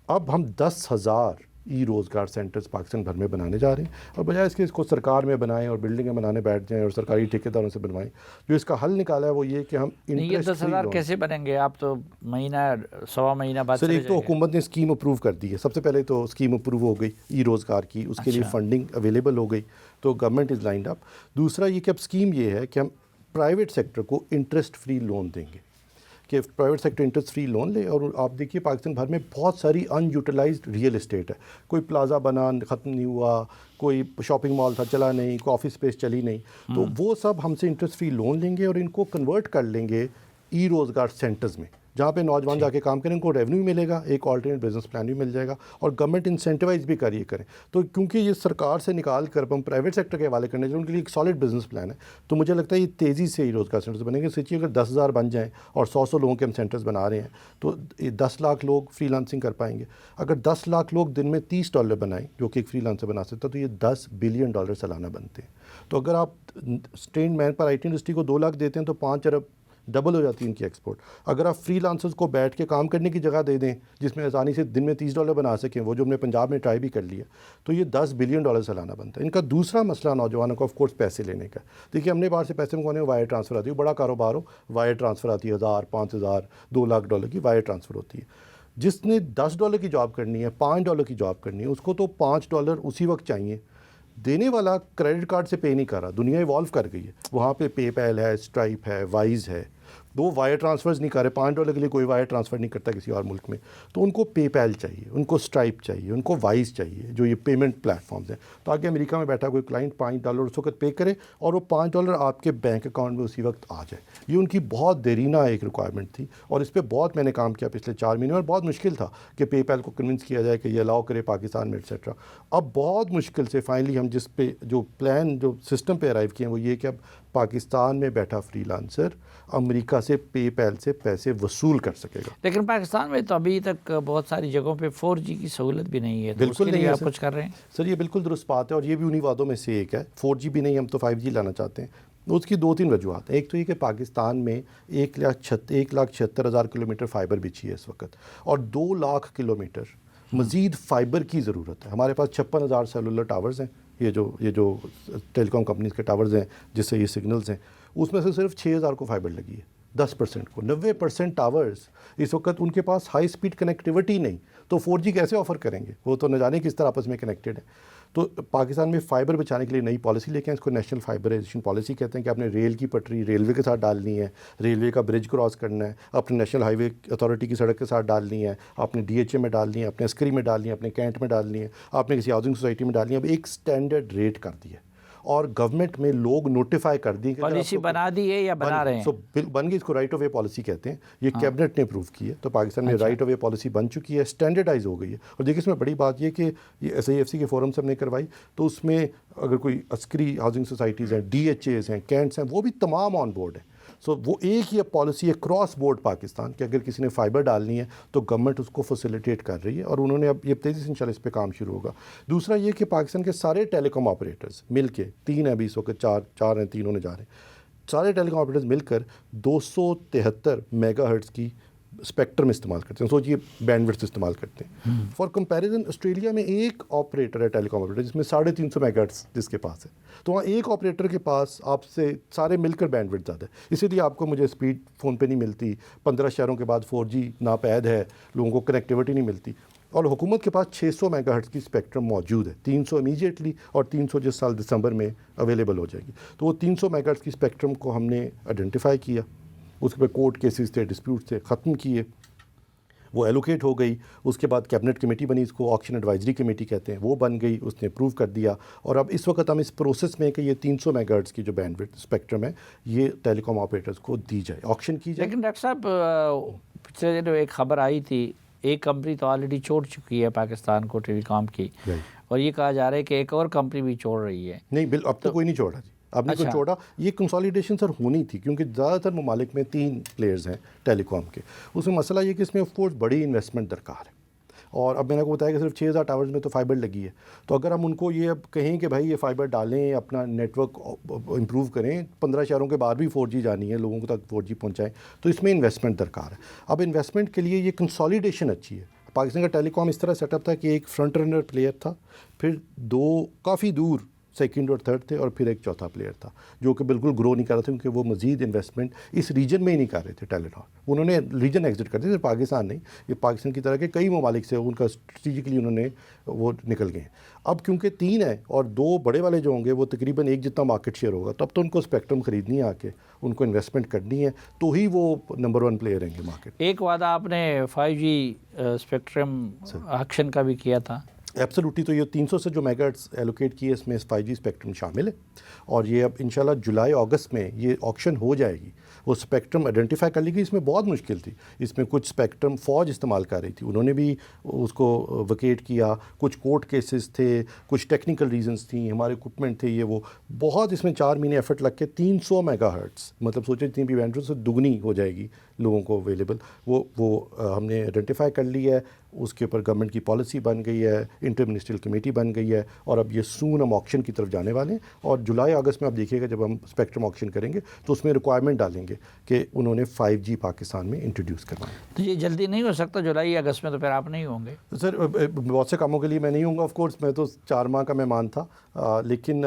اب ہم 10,000 ای روزگار سینٹرز پاکستان بھر میں بنانے جا رہے ہیں، اور بجائے اس کے اس کو سرکار میں بنائیں اور بلڈنگیں بنانے بیٹھ جائیں اور سرکاری ٹھیکیداروں سے بنوائیں، جو اس کا حل نکالا ہے وہ یہ کہ ہم یہ 10,000 کیسے بنیں گے؟ آپ تو مہینہ سوا مہینہ بعد سر ایک تو حکومت نے اسکیم اپروو کر دی ہے۔ سب سے پہلے تو اسکیم اپروو ہو گئی ای روزگار کی، اس کے لیے فنڈنگ اویلیبل ہو گئی، تو گورنمنٹ از لائنڈ اپ۔ دوسرا یہ کہ اب اسکیم یہ ہے کہ ہم پرائیویٹ سیکٹر کو انٹرسٹ فری لون دیں گے، کہ private sector interest free loan لے۔ اور آپ دیکھیے پاکستان بھر میں بہت ساری ان یوٹیلائزڈ ریئل اسٹیٹ ہے، کوئی پلازا بنا ختم نہیں ہوا، کوئی شاپنگ مال تھا چلا نہیں، کوئی آفس اسپیس چلی نہیں، تو وہ سب ہم سے انٹرسٹ فری لون لیں گے اور ان کو کنورٹ کر لیں گے ای روزگار سینٹرز میں، جہاں پہ نوجوان جا کے کام کریں، ان کو ریونیو ملے گا، ایک آلٹرنیٹ بزنس پلان بھی مل جائے گا، اور گورنمنٹ انسینٹیوائز بھی کریے کریں۔ تو کیونکہ یہ سرکار سے نکال کر ہم پرائیویٹ سیکٹر کے حوالے کرنے جو ان کے لیے ایک سالڈ بزنس پلان ہے، تو مجھے لگتا ہے یہ تیزی سے ہی روزگار سینٹرز بنیں گے۔ سوچیے اگر 10,000 بن جائیں اور 100 لوگوں کے ہم سینٹرز بنا رہے ہیں تو 10 لاکھ لوگ فری لانسنگ کر پائیں گے۔ اگر 10 لاکھ لوگ دن میں $30 بنائیں، جو کہ ایک فری لانسر بنا سکتا ہے، تو یہ $10 بلین سالانہ بنتے ہیں۔ تو اگر آپ ٹرینڈ مین پر آئی ٹی انڈسٹری کو 2 لاکھ دیتے ہیں تو 5 ارب ڈبل ہو جاتی ہے ان کی ایکسپورٹ۔ اگر آپ فری لانسرز کو بیٹھ کے کام کرنے کی جگہ دے دیں جس میں آسانی سے دن میں $30 بنا سکیں، وہ جو ہم نے پنجاب میں ٹرائی بھی کر لیا، تو یہ $10 بلین سالانہ بنتا ہے۔ ان کا دوسرا مسئلہ نوجوانوں کو آف کورس پیسے لینے کا۔ دیکھیے ہم نے باہر سے پیسے منگوانے، وائر ٹرانسفر آتی ہے، بڑا کاروبار ہو وائر ٹرانسفر آتی ہے، 1,000 5,000 $2 لاکھ کی وائر ٹرانسفر ہوتی ہے۔ جس نے $10 کی جاب کرنی ہے، $5 کی جاب کرنی ہے، اس کو تو $5 اسی وقت چاہیے۔ دینے والا کریڈٹ کارڈ سے پے نہیں کر رہا، دنیا ایوالو کر گئی ہے، وہاں پہ پے پیل ہے، اسٹرائپ ہے، وائز ہے، وہ وائر ٹرانسفرز نہیں کر رہے۔ $5 کے لیے کوئی وائر ٹرانسفر نہیں کرتا کسی اور ملک میں، تو ان کو پے پیل چاہیے، ان کو اسٹرائپ چاہیے، ان کو وائز چاہیے، جو یہ پیمنٹ پلیٹ فارمز ہیں، تاکہ امریکہ میں بیٹھا کوئی کلائنٹ $5 اس وقت پے کرے اور وہ $5 آپ کے بینک اکاؤنٹ میں اسی وقت آ جائے۔ یہ ان کی بہت دیرینہ ایک ریکوائرمنٹ تھی، اور اس پہ بہت میں نے کام کیا پچھلے 4 مہینے، اور بہت مشکل تھا کہ پے پیل کو کنونس کیا جائے کہ یہ الاؤ کرے پاکستان میں ایٹسیٹرا۔ اب بہت مشکل سے فائنلی ہم جس پہ جو پلان جو سسٹم پہ ارائیو کیے ہیں وہ یہ کہ اب پاکستان میں بیٹھا فری لانسر امریکہ سے پے پیل سے پیسے وصول کر سکے گا۔ لیکن پاکستان میں تو ابھی تک بہت ساری جگہوں پہ 4G کی سہولت بھی نہیں ہے، تو اس کے لیے آپ کچھ کر رہے ہیں؟ سر یہ بالکل درست بات ہے، اور یہ بھی انہی وعدوں میں سے ایک ہے۔ 4G بھی نہیں، ہم تو 5G لانا چاہتے ہیں۔ اس کی 2-3 وجوہات ہیں۔ ایک تو یہ کہ پاکستان میں 1,76,000 کلومیٹر فائبر بچھی ہے اس وقت، اور 2 لاکھ کلومیٹر مزید فائبر کی ضرورت ہے۔ ہمارے پاس 56,000 سیلولر ٹاورز ہیں، یہ جو ٹیلی کام کمپنیز کے ٹاورز ہیں جس سے یہ سگنلز ہیں، اس میں سے صرف 6,000 کو فائبر لگی ہے، 10% کو۔ 90% ٹاورز اس وقت ان کے پاس ہائی اسپیڈ کنیکٹیوٹی نہیں، تو 4G کیسے آفر کریں گے؟ وہ تو نہ جانے کس طرح آپس میں کنیکٹڈ ہیں۔ تو پاکستان میں فائبر بچانے کے لیے نئی پالیسی لے کے آئے، اس کو نیشنل فائبرائزیشن پالیسی کہتے ہیں، کہ آپ نے ریل کی پٹری ریلوے کے ساتھ ڈالنی ہے، ریلوے کا برج کراس کرنا ہے، اپنے نیشنل ہائی وے اتھارٹی کی سڑک کے ساتھ ڈالنی ہے، آپ نے DHA میں ڈالنی ہے، اپنے عسکری میں ڈالنی ہے، اپنے کینٹ میں ڈالنی ہے، آپ نے کسی ہاؤسنگ سوسائٹی میں ڈالنی ہے۔ اب ایک سٹینڈرڈ ریٹ کر دی ہے، اور گورنمنٹ میں لوگ نوٹیفائی کر دی، پالیسی بنا دی ہے یا بنا رہے ہیں؟ بن گئی، اس کو رائٹ آف وے پالیسی کہتے ہیں، یہ کیبنٹ نے اپروو کی ہے۔ تو پاکستان میں رائٹ آف وے پالیسی بن چکی ہے، اسٹینڈرڈائز ہو گئی ہے۔ اور دیکھیے اس میں بڑی بات یہ کہ یہ SIFC کے فورم سے ہم نے کروائی، تو اس میں اگر کوئی عسکری ہاؤسنگ سوسائٹیز ہیں، DHAs ہیں، کینٹس ہیں، وہ بھی تمام آن بورڈ ہیں۔ وہ ایک ہی پالیسی ہے کراس بورڈ پاکستان، کہ اگر کسی نے فائبر ڈالنی ہے تو گورنمنٹ اس کو فیسیلیٹیٹ کر رہی ہے، اور انہوں نے اب یہ تیزی سے انشاءاللہ اس پہ کام شروع ہوگا۔ دوسرا یہ کہ پاکستان کے سارے ٹیلی کام آپریٹرز مل کے، 3 ہیں ابھی اس وقت، 4 ہیں، 3 ہونے جا رہے ہیں، سارے ٹیلی کام آپریٹرز مل کر 273 میگا ہرٹز کی اسپیکٹرم استعمال کرتے ہیں۔ سوچیے بینڈ وڈتھ استعمال کرتے ہیں۔ فار کمپیریزن آسٹریلیا میں ایک آپریٹر ہے ٹیلی کام آپریٹر جس میں 350 میگا ہرٹز جس کے پاس ہے، تو وہاں ایک آپریٹر کے پاس آپ سے سارے مل کر بینڈ وڈتھ زیادہ ہے، اسی لیے آپ کو مجھے اسپیڈ فون پہ نہیں ملتی، 15 شہروں کے بعد 4G ناپید ہے، لوگوں کو کنیکٹیوٹی نہیں ملتی۔ اور حکومت کے پاس 600 میگا ہرٹز کی اسپیکٹرم موجود ہے، 300 امیجیٹلی اور 300 جس سال دسمبر میں اویلیبل ہو جائے گی۔ تو وہ 300 میگا ہرٹز کی اسپیکٹرم کو ہم نے آئیڈینٹیفائی کیا، اس پہ کورٹ کیسز تھے، ڈسپیوٹ تھے، ختم کیے، وہ ایلوکیٹ ہو گئی۔ اس کے بعد کیبنٹ کمیٹی بنی، اس کو آکشن ایڈوائزری کمیٹی کہتے ہیں، وہ بن گئی، اس نے اپروو کر دیا، اور اب اس وقت ہم اس پروسیس میں کہ یہ 300 میگا ہرٹز کی جو بینڈ وڈتھ اسپیکٹرم ہے یہ ٹیلی کام آپریٹرز کو دی جائے، آکشن کی جائے۔ لیکن ڈاکٹر صاحب پچھلے دنوں ایک خبر آئی تھی ایک کمپنی تو آلریڈی چھوڑ چکی ہے پاکستان کو ٹیلی کام کی، اور یہ کہا جا رہا ہے کہ ایک اور کمپنی بھی چھوڑ رہی ہے. نہیں اب تو کوئی نہیں چھوڑا جی، اب نہیں کوئی چھوڑا. یہ کنسالیڈیشن سر ہونی تھی کیونکہ زیادہ تر ممالک میں 3 پلیئرز ہیں ٹیلی کام کے. اس میں مسئلہ یہ کہ اس میں آف کورس بڑی انویسٹمنٹ درکار ہے، اور اب میں نے کو بتایا کہ صرف 6000 ٹاورز میں تو فائبر لگی ہے. تو اگر ہم ان کو یہ اب کہیں کہ بھائی یہ فائبر ڈالیں، اپنا نیٹ ورک امپروو کریں، 15 شہروں کے بعد بھی 4G جانی ہے، لوگوں کو تک 4G پہنچائیں، تو اس میں انویسٹمنٹ درکار ہے. اب انویسٹمنٹ کے لیے یہ کنسالیڈیشن اچھی ہے. پاکستان کا ٹیلی کام اس طرح سیٹ اپ تھا کہ ایک فرنٹ رنر پلیئر تھا، پھر 2 کافی دور سیکنڈ اور تھرڈ تھے، اور پھر ایک چوتھا پلیئر تھا جو کہ بالکل گرو نہیں کر رہا تھا کیونکہ وہ مزید انویسٹمنٹ اس ریجن میں ہی نہیں کر رہے تھے. ٹیلی نار انہوں نے ریجن ایگزٹ کر دیا، صرف پاکستان نہیں، یہ پاکستان کی طرح کے کئی ممالک سے ان کا اسٹریٹجکلی انہوں نے وہ نکل گئے ہیں. اب کیونکہ 3 ہیں اور 2 بڑے والے جو ہوں گے وہ تقریباً 1 جتنا مارکیٹ شیئر ہوگا، تو اب تو ان کو اسپیکٹرم خریدنی ہے، آ کے ان کو انویسٹمنٹ کرنی ہے، تو ہی وہ نمبر 1 پلیئر ہیں گے مارکیٹ. ایک وعدہ آپ نے 5G اسپیکٹرم آکشن کا بھی کیا تھا. ایبسلیوٹلی. تو یہ 300 سے جو میگا ہرٹز ایلوکیٹ کیے اس میں 5G اسپیکٹرم شامل ہے، اور یہ اب انشاءاللہ جولائی اگست میں یہ آکشن ہو جائے گی. وہ اسپیکٹرم آئیڈینٹیفائی کر لی گئی. اس میں بہت مشکل تھی، اس میں کچھ اسپیکٹرم فوج استعمال کر رہی تھی، انہوں نے بھی اس کو ویکیٹ کیا. کچھ کورٹ کیسز تھے، کچھ ٹیکنیکل ریزنز تھیں، ہمارے اکوپمنٹ تھے، یہ وہ بہت اس میں 4 مہینے ایفرٹ لگ کے 300 میگا ہرٹز، مطلب سوچیں جتنی بھی بینڈ سے دگنی ہو جائے گی لوگوں کو اویلیبل، وہ ہم نے آئیڈینٹیفائی کر لی ہے. اس کے اوپر گورنمنٹ کی پالیسی بن گئی ہے، انٹر منسٹریل کمیٹی بن گئی ہے، اور اب یہ سون ہم آکشن کی طرف جانے والے ہیں. اور جولائی اگست میں آپ دیکھیے گا جب ہم اسپیکٹرم آکشن کریں گے تو اس میں ریکوائرمنٹ ڈالیں گے کہ انہوں نے 5G پاکستان میں انٹروڈیوس کروانا. تو یہ جلدی نہیں ہو سکتا جولائی اگست میں؟ تو پھر آپ نہیں ہوں گے سر. بہت سے کاموں کے لیے میں نہیں ہوں گا آف کورس، میں تو 4 ماہ کا مہمان تھا، لیکن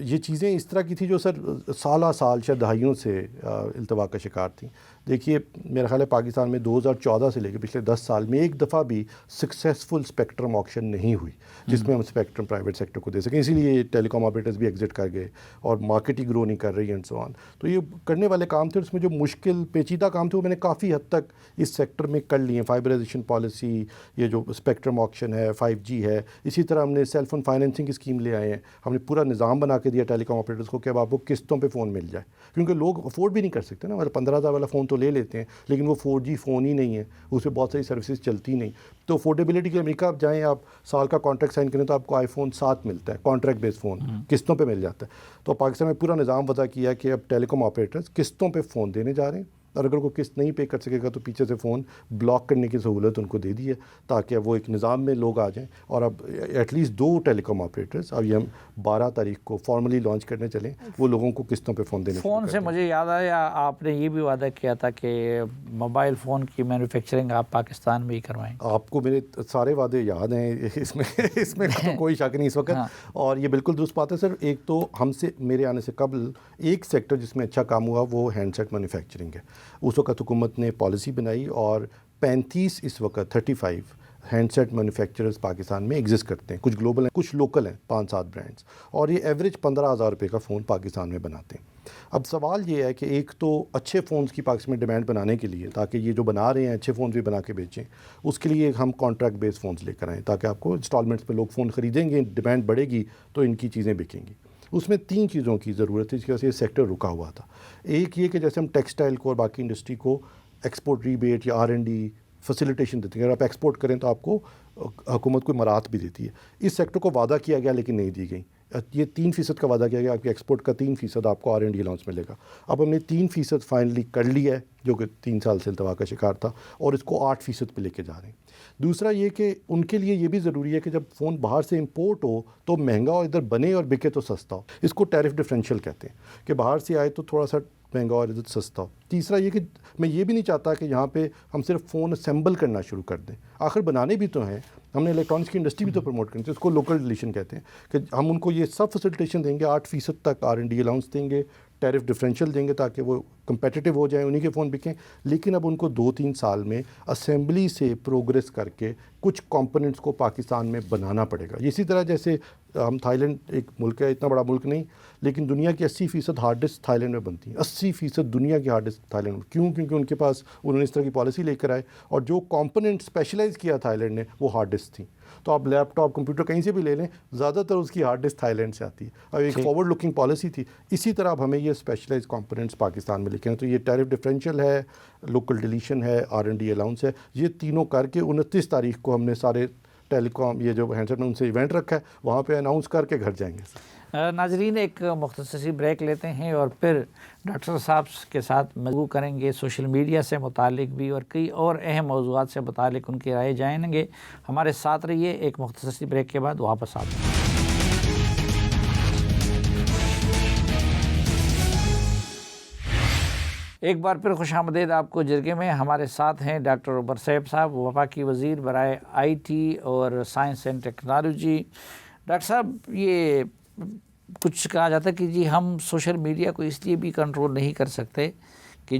یہ چیزیں اس طرح کی تھی جو سر سالہ سال شاید دہائیوں سے التوا کا شکار تھیں. دیکھیے میرا خیال ہے پاکستان میں 2014 سے لے کے پچھلے 10 سال میں ایک دفعہ بھی سکسیسفل اسپیکٹرم آکشن نہیں ہوئی جس میں ہم اسپیکٹرم پرائیویٹ سیکٹر کو دے سکیں. اسی لیے ٹیلی کام آپریٹرز بھی ایگزٹ کر گئے اور مارکیٹ ہی گرو نہیں کر رہی اینڈ سو آن. تو یہ کرنے والے کام تھے، اس میں جو مشکل پیچیدہ کام تھے وہ میں نے کافی حد تک اس سیکٹر میں کر لیے ہیں. فائبرائزیشن پالیسی، یہ جو اسپیکٹرم آکشن ہے، 5G ہے، اسی طرح ہم نے سیل فون فائنینسنگ کی اسکیم لے آئے ہیں. ہم نے پورا نظام بنا کے دیا ٹیلی کام آپریٹرز کو کہ اب آپ کو قسطوں پہ فون مل جائے، کیونکہ لوگ افورڈ بھی نہیں کر سکتے نا. مطلب 15,000 والا فون تو لے لیتے ہیں لیکن وہ 4G فون ہی نہیں ہے، اس پہ بہت ساری سروسز چلتی نہیں. تو افورڈیبلٹی کے امریکہ آپ جائیں، آپ سال کا کانٹریکٹ سائن کریں تو آپ کو آئی فون 7 ملتا ہے، کانٹریکٹ بیس فون قسطوں پہ مل جاتا ہے. تو پاکستان میں پورا نظام وضع کیا کہ اب ٹیلی کام آپریٹرز قسطوں پہ فون دینے جا رہے ہیں، اور اگر کوئی قسط نہیں پے کر سکے گا تو پیچھے سے فون بلاک کرنے کی سہولت ان کو دے دی ہے تاکہ وہ ایک نظام میں لوگ آ جائیں. اور اب at least 2 telecom operators, اب یہ ہم 12 تاریخ کو فارملی لانچ کرنے چلیں، وہ لوگوں کو قسطوں پہ فون دینے. فون سے مجھے یاد آیا آپ نے یہ بھی وعدہ کیا تھا کہ موبائل فون کی مینوفیکچرنگ آپ پاکستان میں ہی کروائیں. آپ کو میرے سارے وعدے یاد ہیں، اس میں تو کوئی شک نہیں اس وقت. اور یہ بالکل درست بات ہے سر. ایک تو ہم سے میرے آنے سے قبل ایک سیکٹر جس میں اچھا کام ہوا وہ ہینڈ سیٹ مینوفیکچرنگ ہے. اس وقت حکومت نے پالیسی بنائی اور 35 اس وقت 35 ہینڈ سیٹ مینوفیکچررز پاکستان میں ایگزسٹ کرتے ہیں. کچھ گلوبل ہیں، کچھ لوکل ہیں، 5-7 برانڈس، اور یہ ایوریج 15,000 روپے کا فون پاکستان میں بناتے ہیں. اب سوال یہ ہے کہ ایک تو اچھے فونز کی پاکستان میں ڈیمانڈ بنانے کے لیے، تاکہ یہ جو بنا رہے ہیں اچھے فونز بھی بنا کے بیچیں، اس کے لیے ہم کانٹریکٹ بیس فونز لے کر آئیں تاکہ آپ کو انسٹالمنٹس پہ لوگ فون خریدیں گے، ڈیمانڈ بڑھے گی تو ان کی چیزیں بکیں گی. اس میں 3 چیزوں کی ضرورت ہے جس کی وجہ سے یہ سیکٹر رکا ہوا تھا. ایک یہ کہ جیسے ہم ٹیکسٹائل کو اور باقی انڈسٹری کو ایکسپورٹ ریبیٹ یا R&D فیسیلیٹیشن دیتے ہیں. اگر آپ ایکسپورٹ کریں تو آپ کو حکومت کوئی مراحت بھی دیتی ہے. اس سیکٹر کو وعدہ کیا گیا لیکن نہیں دی گئی. یہ 3% کا وعدہ کیا گیا، آپ کے ایکسپورٹ کا 3% آپ کو R&D الاؤنس ملے گا. اب ہم نے 3% فائنلی کر لیا ہے جو کہ 3 سال سے التوا کا شکار تھا، اور اس کو 8% پہ لے کے جا رہے ہیں. دوسرا یہ کہ ان کے لیے یہ بھی ضروری ہے کہ جب فون باہر سے امپورٹ ہو تو مہنگا اور ادھر بنے اور بکے تو سستا ہو. اس کو ٹیرف ڈفرینشیل کہتے ہیں کہ باہر سے آئے تو تھوڑا سا مہنگا اور ادھر سستا ہو. تیسرا یہ کہ میں یہ بھی نہیں چاہتا کہ یہاں پہ ہم صرف فون اسمبل کرنا شروع کر دیں. آخر بنانے بھی تو ہیں، ہم نے الیکٹرانکس کی انڈسٹری بھی تو پروموٹ کرنی ہے. اس کو لوکل ریلیشن کہتے ہیں کہ ہم ان کو یہ سب فیسیلیٹیشن دیں گے، 8% تک R&D الاؤنس دیں گے، ٹیرف ڈفرینشیل دیں گے تاکہ وہ کمپیٹیٹیو ہو جائیں، انہی کے فون بکیں. لیکن اب ان کو 2-3 سال میں اسمبلی سے پروگریس کر کے کچھ کمپوننٹس کو پاکستان میں بنانا پڑے گا. اسی طرح جیسے ہم تھائی لینڈ ایک ملک ہے، اتنا بڑا ملک نہیں، لیکن دنیا کی 80% ہارڈ ڈسک تھائی لینڈ میں بنتی ہیں. 80% دنیا کی ہارڈ ڈسک تھائی لینڈ میں. کیوں؟ کیونکہ ان کے پاس انہوں نے اس طرح کی پالیسی لے کر آئے، اور جو کمپوننٹ اسپیشلائز کیا تھائی لینڈ نے وہ ہارڈ ڈسک تھیں. تو آپ لیپ ٹاپ کمپیوٹر کہیں سے بھی لے لیں, زیادہ تر اس کی ہارڈ ڈسک تھائی لینڈ سے آتی ہے. اب ایک فارورڈ لکنگ پالیسی تھی. اسی طرح اب ہمیں یہ اسپیشلائز کمپوننٹس پاکستان میں لکھے ہیں. تو یہ ٹیرف ڈفرینشیل ہے, لوکل ڈیلیشن ہے, R&D الاؤنس ہے, یہ تینوں کر کے 29 تاریخ کو ہم نے سارے ٹیلی کام یہ جو ہینڈسیٹ میں ان سے ایونٹ رکھا ہے, وہاں پہ اناؤنس کر کے گھر جائیں گے. ناظرین ایک مختصر سی بریک لیتے ہیں اور پھر ڈاکٹر صاحب کے ساتھ مگو کریں گے سوشل میڈیا سے متعلق بھی اور کئی اور اہم موضوعات سے متعلق ان کی رائے جانیں گے. ہمارے ساتھ رہیے, ایک مختصر سی بریک کے بعد واپس آتے ہیں. ایک بار پھر خوش آمدید آپ کو جرگے میں. ہمارے ساتھ ہیں ڈاکٹر عمر سیب صاحب, وفاقی وزیر برائے IT اور سائنس اینڈ ٹیکنالوجی. ڈاکٹر صاحب, یہ کچھ کہا جاتا ہے کہ جی ہم سوشل میڈیا کو اس لیے بھی کنٹرول نہیں کر سکتے کہ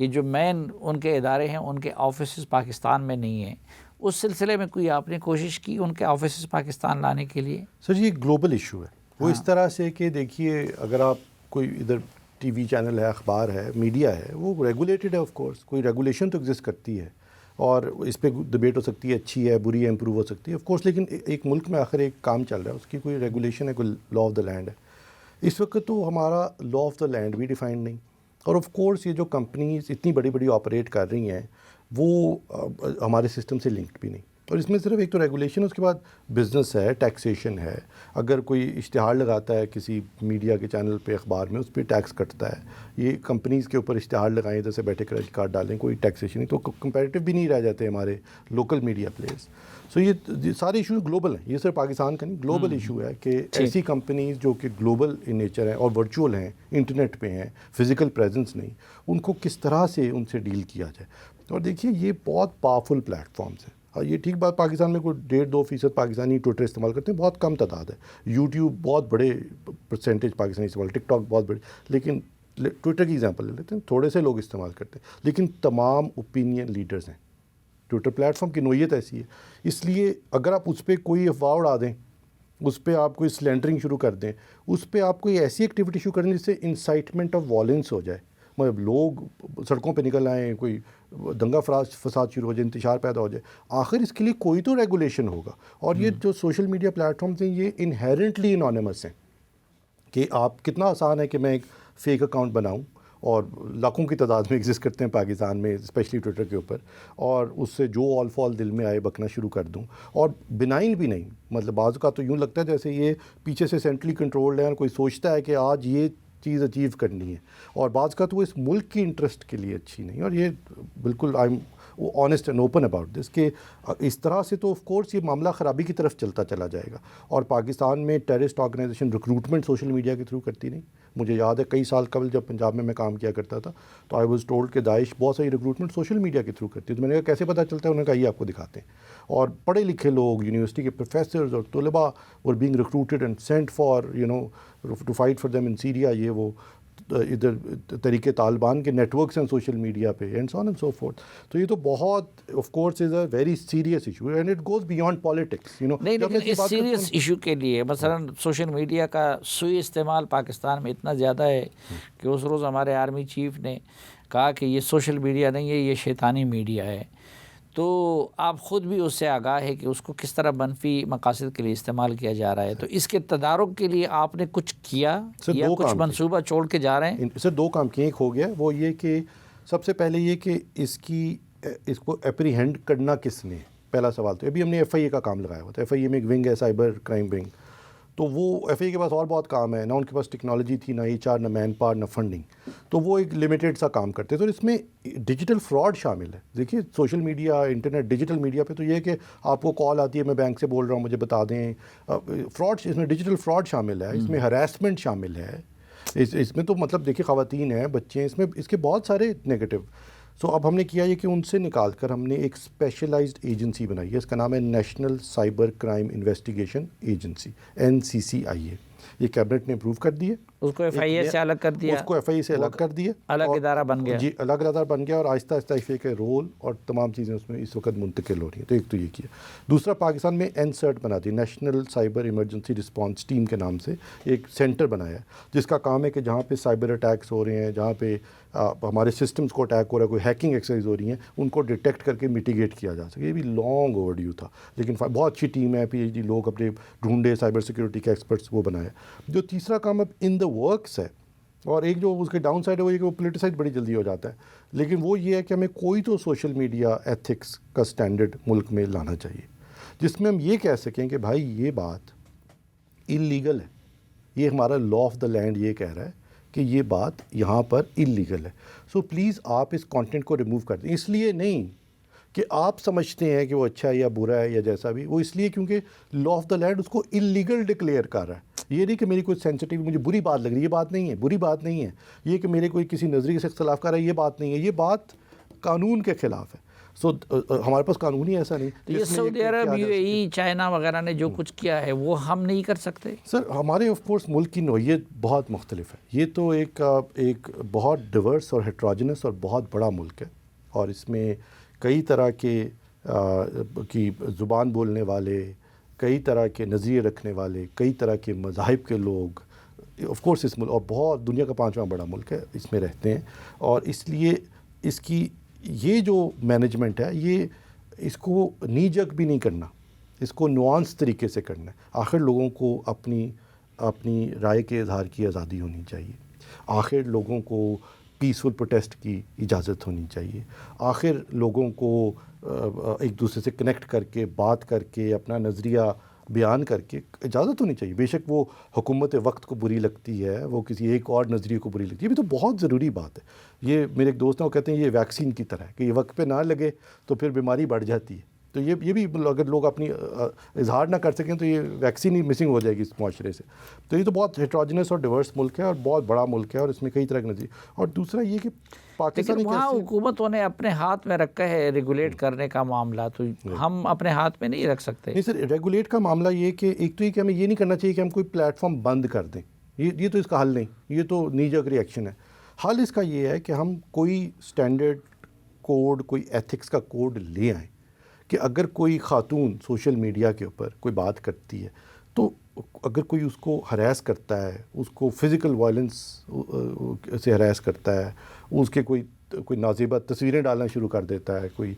جو مین ان کے ادارے ہیں ان کے آفیسز پاکستان میں نہیں ہیں. اس سلسلے میں کوئی آپ نے کوشش کی ان کے آفیسز پاکستان لانے کے لیے؟ سر جی ایک گلوبل ایشو ہے وہ اس طرح سے کہ دیکھیے, اگر آپ کوئی ادھر ٹی وی چینل ہے, اخبار ہے, میڈیا ہے, وہ ریگولیٹڈ ہے. آف کورس کوئی ریگولیشن تو ایگزسٹ کرتی ہے اور اس پہ ڈبیٹ ہو سکتی ہے, اچھی ہے, بری ہے, امپروو ہو سکتی ہے آف کورس. لیکن ایک ملک میں آخر ایک کام چل رہا ہے, اس کی کوئی ریگولیشن ہے, کوئی لا آف دا لینڈ ہے. اس وقت تو ہمارا لا آف دا لینڈ بھی ڈیفائنڈ نہیں. اور آف کورس یہ جو کمپنیز اتنی بڑی بڑی آپریٹ کر رہی ہیں وہ ہمارے سسٹم سے لنکڈ بھی نہیں. اور اس میں صرف ایک تو ریگولیشن, اس کے بعد بزنس ہے, ٹیکسیشن ہے. اگر کوئی اشتہار لگاتا ہے کسی میڈیا کے چینل پہ, اخبار میں, اس پہ ٹیکس کٹتا ہے. یہ کمپنیز کے اوپر اشتہار لگائیں, ادھر سے بیٹھے کریڈٹ کارڈ ڈالیں, کوئی ٹیکسیشن نہیں, تو کمپیریٹیو بھی نہیں رہ جاتے ہمارے لوکل میڈیا پلیئرس. سو یہ سارے ایشوز گلوبل ہیں, یہ صرف پاکستان کا نہیں, گلوبل ایشو ہے کہ ایسی کمپنیز جو کہ گلوبل ان نیچر ہیں اور ورچوئل ہیں, انٹرنیٹ پہ ہیں, فزیکل پریزنس نہیں, ان کو کس طرح سے ان سے ڈیل کیا جائے. اور دیکھیے یہ بہت پاورفل پلیٹ فارمس ہیں. یہ ٹھیک بات, پاکستان میں کوئی 1.5-2% پاکستانی ٹویٹر استعمال کرتے ہیں, بہت کم تعداد ہے. یوٹیوب بہت بڑے پرسنٹیج پاکستانی استعمال, ٹک ٹاک بہت بڑے. لیکن ٹویٹر کی ایگزامپل لے لیتے ہیں, تھوڑے سے لوگ استعمال کرتے ہیں, لیکن تمام اوپینین لیڈرز ہیں. ٹویٹر پلیٹ فارم کی نوعیت ایسی ہے, اس لیے اگر آپ اس پہ کوئی افواہ اڑا دیں, اس پہ آپ کوئی سلینڈرنگ شروع کر دیں, اس پہ آپ کوئی ایسی ایکٹیویٹی شروع کریں جس سے انسائٹمنٹ آف وائلنس ہو جائے, مطلب لوگ سڑکوں پہ نکل آئیں, کوئی دنگا فساد شروع ہو جائے, انتشار پیدا ہو جائے, آخر اس کے لیے کوئی تو ریگولیشن ہوگا. اور یہ جو سوشل میڈیا پلیٹ فارمز ہیں یہ انہیرنٹلی انانیمس ہیں کہ آپ کتنا آسان ہے کہ میں ایک فیک اکاؤنٹ بناؤں, اور لاکھوں کی تعداد میں ایگزسٹ کرتے ہیں پاکستان میں, اسپیشلی ٹویٹر کے اوپر, اور اس سے جو آل فال دل میں آئے بکنا شروع کر دوں. اور بنائن بھی نہیں, مطلب بعض کا تو یوں لگتا ہے جیسے یہ پیچھے سے سینٹرلی کنٹرولڈ ہے, اور کوئی سوچتا ہے کہ آج یہ چیز اچیو کرنی ہے, اور بعض کا تو وہ اس ملک کی انٹرسٹ کے لیے اچھی نہیں. اور یہ بالکل I am honest and open about this کہ اس طرح سے تو آف کورس یہ معاملہ خرابی کی طرف چلتا چلا جائے گا. اور پاکستان میں terrorist organisation recruitment social media کے تھرو کرتی نہیں. مجھے یاد ہے کئی سال قبل جب پنجاب میں کام کیا کرتا تھا تو آئی واز ٹولڈ کہ داعش بہت ساری ریکروٹمنٹ سوشل میڈیا کے تھرو کرتی ہے. تو میں نے کہا کیسے پتہ چلتا ہے؟ انہوں نے کہا یہ آپ کو دکھاتے ہیں. اور پڑھے لکھے لوگ, یونیورسٹی کے پروفیسرز اور طلباء were being recruited and sent for to fight for them in Syria. یہ وہ ادھر طریقے طالبان کے نیٹ ورکس ہیں سوشل میڈیا پہ, and so on and so forth. تو یہ تو بہت of course is a very serious issue and it goes beyond politics. نہیں, لیکن اس سیریس ایشو کے لیے مثلا سوشل میڈیا کا سوئی استعمال پاکستان میں اتنا زیادہ ہے کہ اس روز ہمارے آرمی چیف نے کہا کہ یہ سوشل میڈیا نہیں ہے, یہ شیطانی میڈیا ہے. تو آپ خود بھی اس سے آگاہ ہے کہ اس کو کس طرح منفی مقاصد کے لیے استعمال کیا جا رہا ہے. تو اس کے تدارک کے لیے آپ نے کچھ کیا یا کچھ منصوبہ چھوڑ کے جا رہے ہیں؟ سر 2 کام کیے. ایک ہو گیا وہ یہ کہ سب سے پہلے یہ کہ اس کو اپریہینڈ کرنا کس نے, پہلا سوال. تو ابھی ہم نے FIA کا کام لگایا ہوا تھا. FIA میں ایک ونگ ہے سائبر کرائم ونگ. تو وہ FIA کے پاس اور بہت کام ہے, نہ ان کے پاس ٹیکنالوجی تھی, نہ HR, نہ مین پاور, نہ فنڈنگ. تو وہ ایک لمیٹیڈ سا کام کرتے. تو اس میں ڈیجیٹل فراڈ شامل ہے. دیکھیے social media, internet, digital media پہ تو یہ کہ آپ کو کال آتی ہے میں بینک سے بول رہا ہوں مجھے بتا دیں. فراڈ اس میں ڈیجیٹل فراڈ شامل ہے, اس میں ہراسمنٹ شامل ہے, اس میں تو مطلب دیکھیے خواتین ہیں, بچے ہیں, اس میں اس کے بہت سارے نگیٹو. سو اب ہم نے کیا یہ کہ ان سے نکال کر ہم نے ایک اسپیشلائزڈ ایجنسی بنائی ہے. اس کا نام ہے national cyber crime investigation agency, NCCIA. یہ کیبنٹ نے اپروو کر دیے, اس کو ایف آئی اے سے الگ کر دیا, اس کو ایف آئی اے سے الگ کر دیا, الگ ادارہ بن گیا. جی الگ ادارہ بن گیا, اور آہستہ آہستہ ایف اے کے رول اور تمام چیزیں اس میں اس وقت منتقل ہو رہی ہیں. تو ایک تو یہ کیا. دوسرا, پاکستان میں NSIRT بنا دی, national cyber emergency response team کے نام سے ایک سینٹر بنایا ہے, جس کا کام ہے کہ جہاں پہ سائبر اٹیکس ہو رہے ہیں, جہاں پہ ہمارے سسٹمز کو اٹیک ہو رہا ہے, کوئی ہیکنگ ایکسرسائز ہو رہی ہیں, ان کو ڈیٹیکٹ کر کے میٹیگیٹ کیا جا سکے. یہ بھی لانگ اوور ڈیو تھا, لیکن بہت اچھی ٹیم ہے, PhD لوگ اپنے ڈھونڈے سائبر سیکورٹی کے ایکسپرٹس, وہ بنایا. جو تیسرا کام اب ان دا ورکس ہے, اور ایک جو اس کے ڈاؤن سائڈ ہے وہ یہ کہ وہ پولیٹیسائز بڑی جلدی ہو جاتا ہے, لیکن وہ یہ ہے کہ ہمیں کوئی تو سوشل میڈیا ایتھکس کا سٹینڈرڈ ملک میں لانا چاہیے, جس میں ہم یہ کہہ سکیں کہ بھائی یہ بات انلیگل ہے, یہ ہمارا لا آف دا لینڈ یہ کہہ رہا ہے کہ یہ بات یہاں پر انلیگل ہے, سو پلیز آپ اس کانٹینٹ کو ریموو کر دیں. اس لیے نہیں کہ آپ سمجھتے ہیں کہ وہ اچھا ہے یا برا ہے یا جیسا بھی, وہ اس لیے کیونکہ لا آف دا لینڈ اس کو انلیگل ڈکلیئر کر رہا ہے. یہ نہیں کہ میری کوئی سینسٹیو مجھے بری بات لگ رہی ہے, یہ بات نہیں ہے, بری بات نہیں ہے. یہ کہ میرے کوئی کسی نظریے سے اختلاف کر رہا ہے, یہ بات نہیں ہے, یہ بات قانون کے خلاف ہے. سو ہمارے پاس قانون ہی ایسا نہیں. یہ سعودی عرب, UAE, چائنا وغیرہ نے جو کچھ کیا ہے وہ ہم نہیں کر سکتے. سر ہمارے آف کورس ملک کی نوعیت بہت مختلف ہے. یہ تو ایک بہت ڈیورس اور ہیٹروجنس اور بہت بڑا ملک ہے, اور اس میں کئی طرح کے کی زبان بولنے والے, کئی طرح کے نظریے رکھنے والے, کئی طرح کے مذاہب کے لوگ آف کورس اس ملک, اور بہت دنیا کا 5واں بڑا ملک ہے, اس میں رہتے ہیں. اور اس لیے اس کی یہ جو مینجمنٹ ہے, یہ اس کو نی جگ بھی نہیں کرنا, اس کو نوانس طریقے سے کرنا ہے. آخر لوگوں کو اپنی رائے کے اظہار کی آزادی ہونی چاہیے, آخر لوگوں کو پیسفل پروٹیسٹ کی اجازت ہونی چاہیے, آخر لوگوں کو ایک دوسرے سے کنیکٹ کر کے, بات کر کے, اپنا نظریہ بیان کر کے اجازت ہونی چاہیے. بے شک وہ حکومت وقت کو بری لگتی ہے, وہ کسی ایک اور نظریے کو بری لگتی ہے, یہ بھی تو بہت ضروری بات ہے. یہ میرے ایک دوست ہیں, وہ کہتے ہیں یہ ویکسین کی طرح ہے کہ یہ وقت پہ نہ لگے تو پھر بیماری بڑھ جاتی ہے. تو یہ بھی اگر لوگ اپنی اظہار نہ کر سکیں تو یہ ویکسین ہی مسنگ ہو جائے گی اس معاشرے سے. تو یہ تو بہت ہیٹروجنس اور ڈیورس ملک ہے, اور بہت بڑا ملک ہے, اور اس میں کئی طرح کے نظریے. اور دوسرا یہ کہ پاکستان وہاں حکومتوں نے اپنے ہاتھ میں رکھا ہے ریگولیٹ کرنے کا معاملہ, تو ہم اپنے ہاتھ میں نہیں رکھ سکتے. نہیں سر, ریگولیٹ کا معاملہ یہ کہ ایک تو یہ کہ ہمیں یہ نہیں کرنا چاہیے کہ ہم کوئی پلیٹ فارم بند کر دیں, یہ تو اس کا حل نہیں, یہ تو نی جگ ری ایکشن ہے. حل اس کا یہ ہے کہ ہم کوئی سٹینڈرڈ کوڈ, کوئی ایتھکس کا کوڈ لے آئیں کہ اگر کوئی خاتون سوشل میڈیا کے اوپر کوئی بات کرتی ہے, تو اگر کوئی اس کو ہراس کرتا ہے, اس کو فزیکل وائلنس سے ہراس کرتا ہے, اس کے کوئی نازیبہ تصویریں ڈالنا شروع کر دیتا ہے, کوئی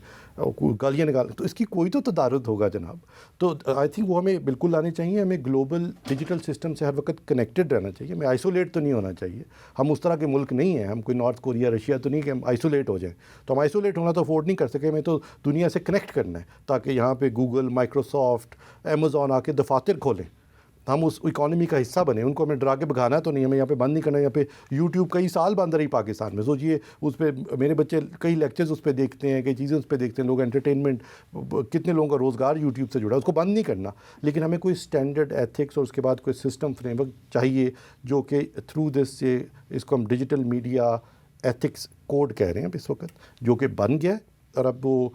گالیاں نکالنا, تو اس کی کوئی تو تدارک ہوگا جناب. تو آئی تھنک وہ ہمیں بالکل لانے چاہیے. ہمیں گلوبل ڈیجیٹل سسٹم سے ہر وقت کنیکٹڈ رہنا چاہیے, ہمیں آئسولیٹ تو نہیں ہونا چاہیے. ہم اس طرح کے ملک نہیں ہیں, ہم کوئی نارتھ کوریا, رشیا تو نہیں کہ ہم آئسولیٹ ہو جائیں. تو ہم آئسولیٹ ہونا تو افورڈ نہیں کر سکے, ہمیں تو دنیا سے کنیکٹ کرنا ہے, تاکہ یہاں پہ گوگل, مائکروسافٹ, امیزون آ کے دفاتر کھولیں, ہم اس اکانومی کا حصہ بنیں. ان کو ہمیں ڈرا کے بھگانا تو نہیں, ہمیں یہاں پہ بند نہیں کرنا. یہاں پہ یوٹیوب کئی سال بند رہی پاکستان میں, سوچئے اس پہ میرے بچے کئی لیکچرز اس پہ دیکھتے ہیں, کئی چیزیں اس پہ دیکھتے ہیں, لوگ انٹرٹینمنٹ, کتنے لوگوں کا روزگار یوٹیوب سے جڑا, اس کو بند نہیں کرنا. لیکن ہمیں کوئی اسٹینڈرڈ ایتھکس اور اس کے بعد کوئی سسٹم فریم ورک چاہیے, جو کہ تھرو دس اس کو ہم ڈیجیٹل میڈیا ایتھکس کوڈ کہہ رہے ہیں اس وقت, جو کہ بن گیا ہے, اور اب وہ